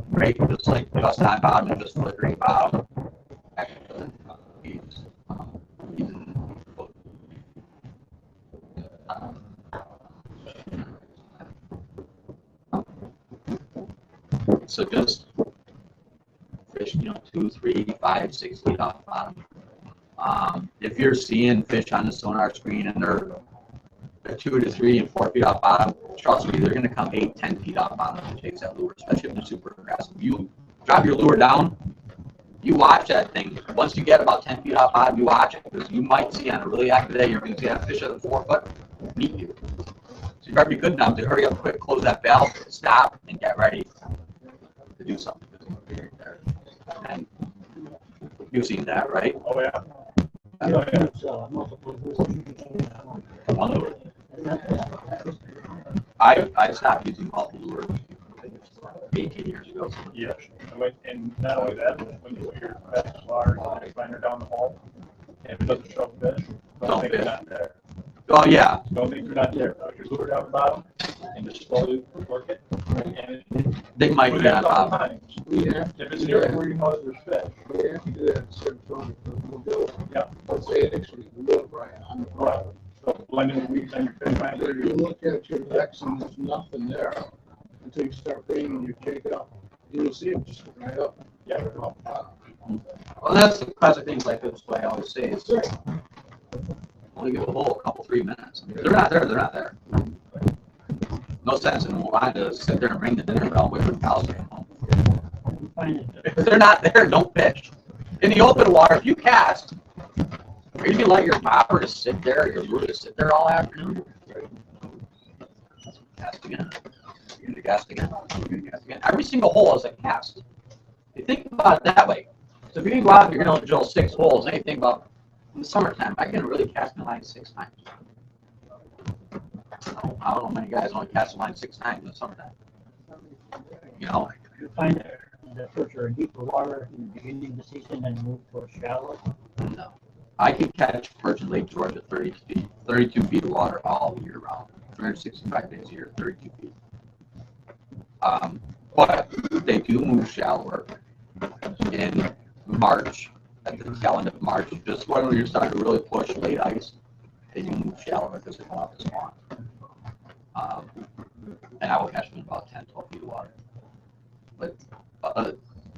D: right? Just like just on bottom and just flickering bottom. Actually, so just fish, 2, 3, 5, 6 feet off bottom. If you're seeing fish on the sonar screen and they're 2 to 3 and 4 feet off bottom, trust me, they're going to come 8, 10 feet off bottom to chase that lure, especially if they're super aggressive. You drop your lure down, you watch that thing. Once you get about 10 feet off bottom, you watch it, because you might see on a really active day, you're going to see that fish at the 4 foot meet you. So you better be good enough to hurry up quick, close that valve, stop, and get ready to do something. And you've seen that, right?
C: Oh, yeah.
E: Yeah, it's, multiple lures.
D: I stopped using multiple lures 18 years ago.
C: Yes. And not only that, when you put your back large finder down the hole, and if it doesn't show fish, don't think they're not there.
D: Oh, yeah.
C: Don't think they're not there. Put your lure down the bottom and just slowly work it. And
D: They might
C: put
D: be
C: it
D: on
C: a couple
D: top.
C: times.
A: We have
C: If it's an area where you know that there's fish.
A: We have to do that in certain times. We'll do it.
C: Yeah.
A: Let's say next week, we'll do it right.
C: Right. So blending the weeds on your fish
A: If
C: finder.
A: you look at your decks and there's nothing there until you start bringing and you shake it up, you'll see it just right up.
C: Yeah.
D: Well, that's the classic things like this, what I always say is only give a hole a couple, 3 minutes. If they're not there, they're not there. No sense in wanting to sit there and ring the dinner bell with the cows to come home. If they're not there, don't fish. In the open water, if you cast, are you gonna let your popper to sit there, your lure to sit there all afternoon? Cast again. You're gonna cast again. You're gonna cast again. Every single hole is a cast. You think about it that way. So if you go out and you're gonna drill 6 holes, then you think about in the summertime, I can really cast the line 6 times. I don't know many guys only cast the line 6 times in the summertime.
E: You find that fish are in deeper water in the beginning of the season and move towards shallow.
D: No. I can catch perch in Lake George at 32 feet of water all year round. 365 days a year, 32 feet. But they do move shallower in March, at the tail end of March, just when you're starting to really push late ice, they do move shallower because they come off the spawn. And I will catch them in about 10, 12 feet of water. But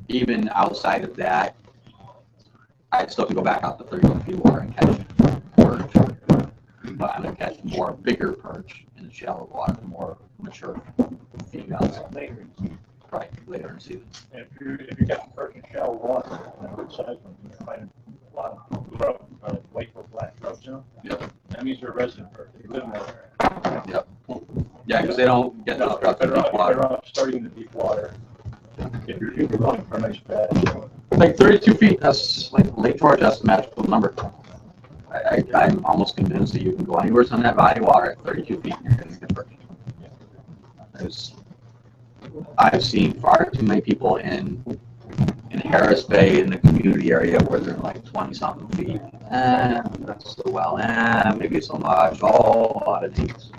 D: even outside of that, I still can go back out to 31 feet of water and catch perch. But I'm going to catch more bigger perch in the shallow water, more mature females. Right, later in the season.
C: And if you get perch in shallow water, good size ones, you find a lot of grub, white or black grubs, you know?
D: Yep.
C: That means they're resident perch. They live in that area.
D: Yep. Yeah, because they don't get those grubs in deep water.
C: Better off starting in the deep water. If you're looking for a nice bed.
D: Like 32 feet, that's like Lake George, that's the magical number. I'm almost convinced that you can go anywhere on that body of water at 32 feet and you're going to get perch. I've seen far too many people in Harris Bay in the community area where they're like 20-something feet. That's the well, maybe so much. Oh, a lot of these.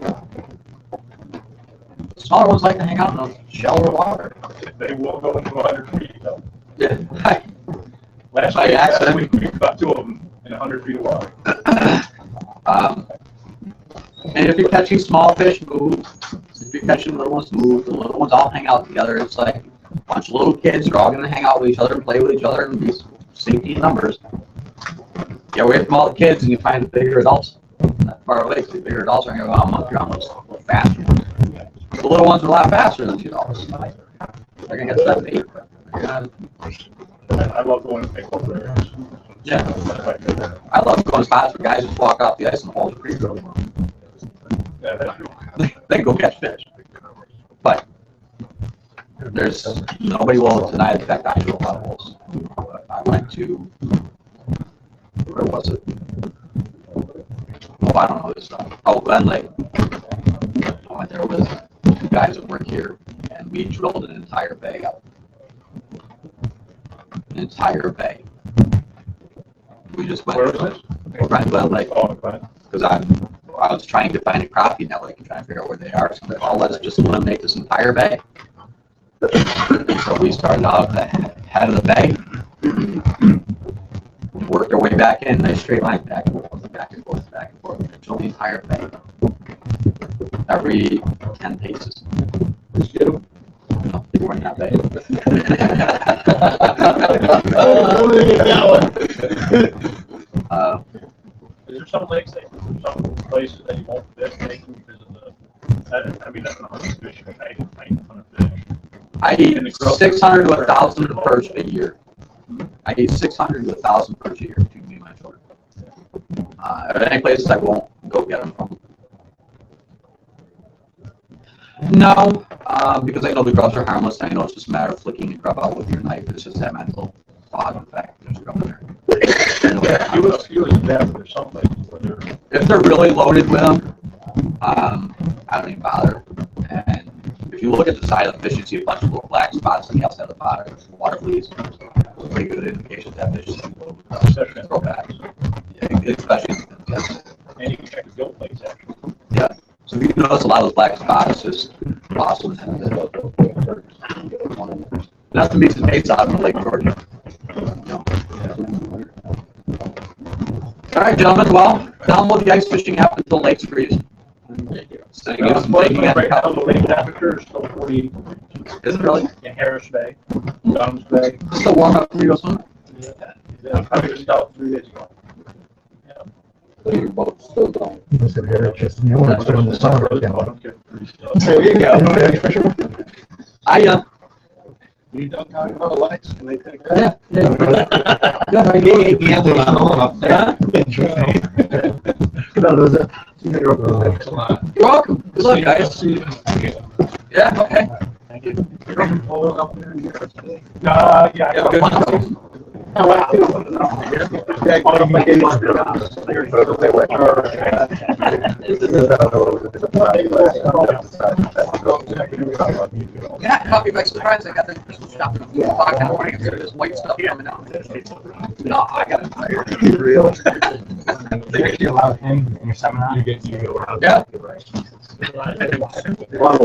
D: The smaller ones like to hang out in the shallower water.
C: They will go into 100 feet though.
D: Yeah.
C: Last week we caught 2 of them in 100 feet of water.
D: And if you're catching small fish, move. If you're catching little ones, move. The little ones all hang out together. It's like a bunch of little kids. They're all going to hang out with each other and play with each other and be safety in numbers. Get away from all the kids and you find the bigger adults not far away. The bigger adults are going to go out monkey around those faster. The little ones are a lot faster than 2 adults. They're going to get 7, 8.
C: I love going to pick over there.
D: Yeah. I love going to spots where guys just walk off the ice and hold the creek really well. They go catch fish. But there's nobody will deny the fact that I do a lot of holes. I went to, where was it? Oh, I don't know this stuff. Oh, Glen Lake. I went there with 2 guys that work here, and we drilled an entire bay up. An entire bay. We just went.
C: Where was this?
D: Glen Lake.
C: Oh, okay.
D: Because I was trying to find a crappie net lake and trying to figure out where they are. So they're, oh, let's just eliminate this entire bay. So we started out at the head of the bay, worked our way back in, nice straight line back and forth, back and forth, back and forth, until the entire bay. Every 10 paces. No, they weren't that bad.
C: Is there some lakes, some places that you won't fish because of the? I mean, that's not fishing. I eat a ton of fish.
D: I eat 600 to 1,000 perch a year. I eat 600 to 1,000 perch a year to me and my children. Are there any places I won't go get them from? No, because I know the grubs are harmless. I know it's just a matter of flicking the grub out with your knife. It's just that mental fog effect. There's a grub in there.
C: You was bad, but there's some places where they're.
D: If they're really loaded with them, I don't even bother. And if you look at the side of the fish, you see a bunch of little black spots on the outside of the bottom. Water fleas. It's a pretty good indication that fish is loaded with throwbacks. Yeah, especially.
C: And you can check the gilt plates actually.
D: Yeah. So if you notice a lot of those black spots, it's just awesome. Not to be some mates out in Lake Georgia. All right, gentlemen. Well, download the ice fishing app until lakes freeze. So you get some taking at
C: Right now, the lake temperature is still 40
D: Is it really?
C: in Harris Bay, Gums Bay.
D: It's still warm up for you, son?
C: Yeah, I was just out 3 days ago.
D: So your boat's still going.
F: Listen here, it's just, you want to put in the summer again.
D: There you go.
C: You don't talk about the lights, can they take that?
D: Yeah. You're welcome. Good luck, guys. Yeah, okay.
C: Thank you. Yeah,
D: Yeah, good. Yeah, caught me by surprise. I got the Christmas shop at 5 in the morning. There's this white stuff coming out. No, I got it.
F: Real. They allow him in your seminar. You go out.
D: Yeah.
C: Well,